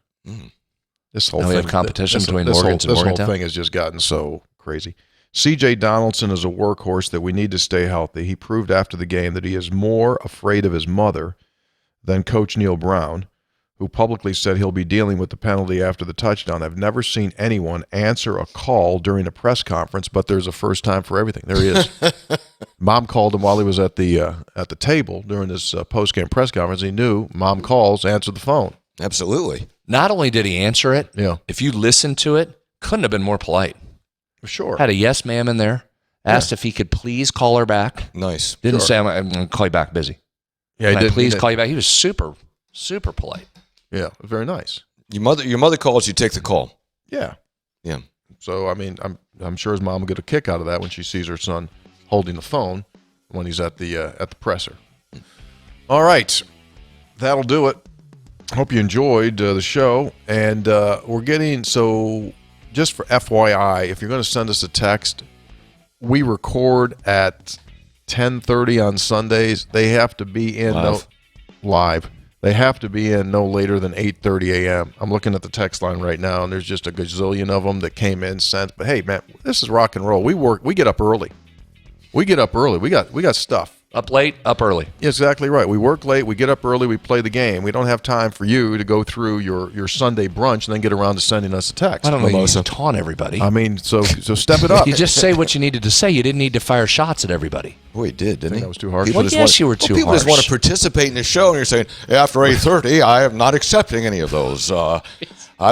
Speaker 1: This whole
Speaker 2: Now
Speaker 1: thing.
Speaker 2: we have competition between
Speaker 1: this
Speaker 2: Morgans and
Speaker 1: whole
Speaker 2: Morgantown?
Speaker 1: thing has just gotten so crazy. CJ Donaldson is a workhorse that we need to stay healthy. He proved after the game that he is more afraid of his mother than Coach Neil Brown, who publicly said he'll be dealing with the penalty after the touchdown. I've never seen anyone answer a call during a press conference, but there's a first time for everything. There he is. Mom called him while he was at the table during this post-game press conference. He knew mom calls, answered the phone.
Speaker 3: Absolutely.
Speaker 2: Not only did he answer it,
Speaker 1: Yeah,
Speaker 2: if you listened to it, couldn't have been more polite.
Speaker 1: for sure.
Speaker 2: Had a yes ma'am in there. Asked if he could please call her back.
Speaker 3: Nice.
Speaker 2: Didn't
Speaker 1: Sure.
Speaker 2: say, I'm going to call you back busy.
Speaker 1: Yeah,
Speaker 2: Can I
Speaker 1: did.
Speaker 2: please call you back? He was super, super polite.
Speaker 1: Yeah, very nice.
Speaker 3: Your mother calls, you take the call.
Speaker 1: Yeah.
Speaker 3: Yeah.
Speaker 1: So I mean, I'm sure his mom will get a kick out of that when she sees her son holding the phone when he's at the presser. All right, that'll do it. Hope you enjoyed the show, and we're getting so. Just for FYI, if you're going to send us a text, we record at 10:30 on Sundays. They have to be in live. They have to be in no later than 8:30 a.m. I'm looking at the text line right now, and there's just a gazillion of them that came in sent. But hey, man, this is rock and roll. We get up early. We got stuff.
Speaker 2: Up late, up early.
Speaker 1: Yeah, exactly right. We work late. We get up early. We play the game. We don't have time for you to go through your Sunday brunch and then get around to sending us a text.
Speaker 2: I don't know. You
Speaker 3: Mimosa.
Speaker 2: need to taunt everybody.
Speaker 1: I mean, so step it up.
Speaker 2: You just say what you needed to say. You didn't need to fire shots at everybody.
Speaker 3: Boy, he did, didn't he?
Speaker 1: that was too harsh.
Speaker 3: People
Speaker 2: Well,
Speaker 3: just
Speaker 2: yes,
Speaker 3: want-
Speaker 2: you were too
Speaker 3: people just want to
Speaker 2: harsh.
Speaker 3: participate in the show, and you're saying, after 8:30, I am not accepting any of those. I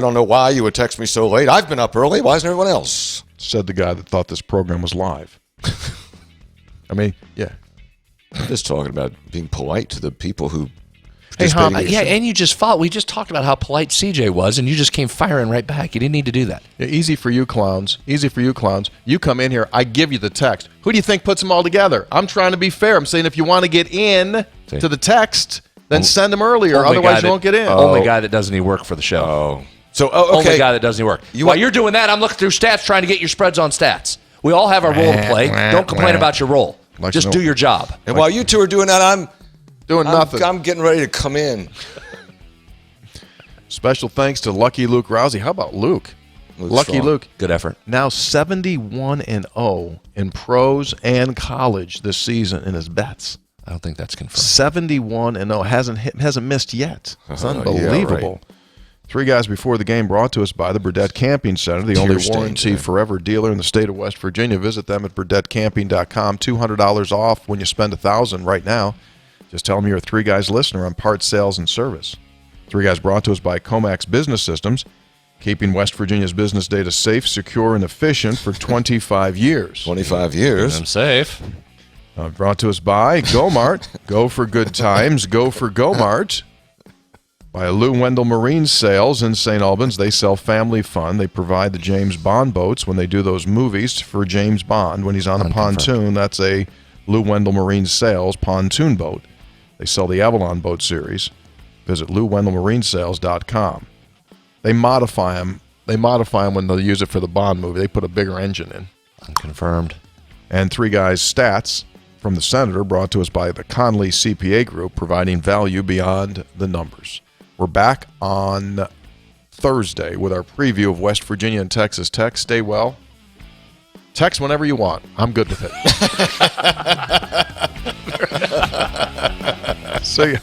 Speaker 3: don't know why you would text me so late. I've been up early. Why isn't everyone else?
Speaker 1: Said the guy that thought this program was live. I mean, yeah.
Speaker 3: I'm just talking about being polite to the people who
Speaker 1: Hey,
Speaker 3: participated in the
Speaker 2: Yeah,
Speaker 3: show.
Speaker 2: and you just fought. We just talked about how polite CJ was, and you just came firing right back. You didn't need to do that.
Speaker 1: Yeah, easy for you clowns. Easy for you clowns. You come in here, I give you the text. Who do you think puts them all together? I'm trying to be fair. I'm saying if you want to get in to the text, then send them earlier.
Speaker 2: Only
Speaker 1: Otherwise,
Speaker 2: guy
Speaker 1: you won't get in.
Speaker 2: Only guy that doesn't even work for the show.
Speaker 3: Oh. So,
Speaker 2: Only
Speaker 3: okay.
Speaker 2: guy that doesn't work.
Speaker 3: You
Speaker 2: While
Speaker 3: want-
Speaker 2: you're doing that, I'm looking through stats trying to get your spreads on stats. We all have our role to play. Don't complain about your role.
Speaker 1: Like
Speaker 2: Just
Speaker 1: no-
Speaker 2: do your job.
Speaker 3: And while you two are doing that, I'm
Speaker 1: Doing nothing.
Speaker 3: I'm getting ready to come in.
Speaker 1: Special thanks to Lucky Luke Rousey. How about Luke?
Speaker 3: Luke's
Speaker 1: Lucky
Speaker 3: strong.
Speaker 1: Luke.
Speaker 2: Good effort.
Speaker 1: Now 71-0 in pros and college this season in his bets.
Speaker 2: I don't think that's confirmed.
Speaker 1: 71-0 hasn't missed yet. It's
Speaker 3: Yeah,
Speaker 1: unbelievable.
Speaker 3: right.
Speaker 1: Three guys before the game brought to us by the Burdett Camping Center, the only
Speaker 3: Tear-stained,
Speaker 1: warranty
Speaker 3: right?
Speaker 1: forever dealer in the state of West Virginia. Visit them at burdettcamping.com. $200 off when you spend $1,000 right now. Just tell them you're a Three Guys listener on parts, sales, and service. Three Guys brought to us by Comax Business Systems, keeping West Virginia's business data safe, secure, and efficient for 25 years.
Speaker 3: 25 years.
Speaker 2: I'm safe.
Speaker 1: Brought to us by Go-Mart. Go for good times. Go for Go-Mart. By Lou Wendell Marine Sales in St. Albans. They sell family fun. They provide the James Bond boats when they do those movies for James Bond. When he's on a pontoon, that's a Lou Wendell Marine Sales pontoon boat. They sell the Avalon boat series. Visit LouWendellMarineSales.com. They modify them. They modify them when they'll use it for the Bond movie. They put a bigger engine in.
Speaker 2: Confirmed.
Speaker 1: And Three Guys Stats from the Senator, brought to us by the Conley CPA Group, providing value beyond the numbers. We're back on Thursday with our preview of West Virginia and Texas Tech. Stay well. Text whenever you want. I'm good with it. See ya.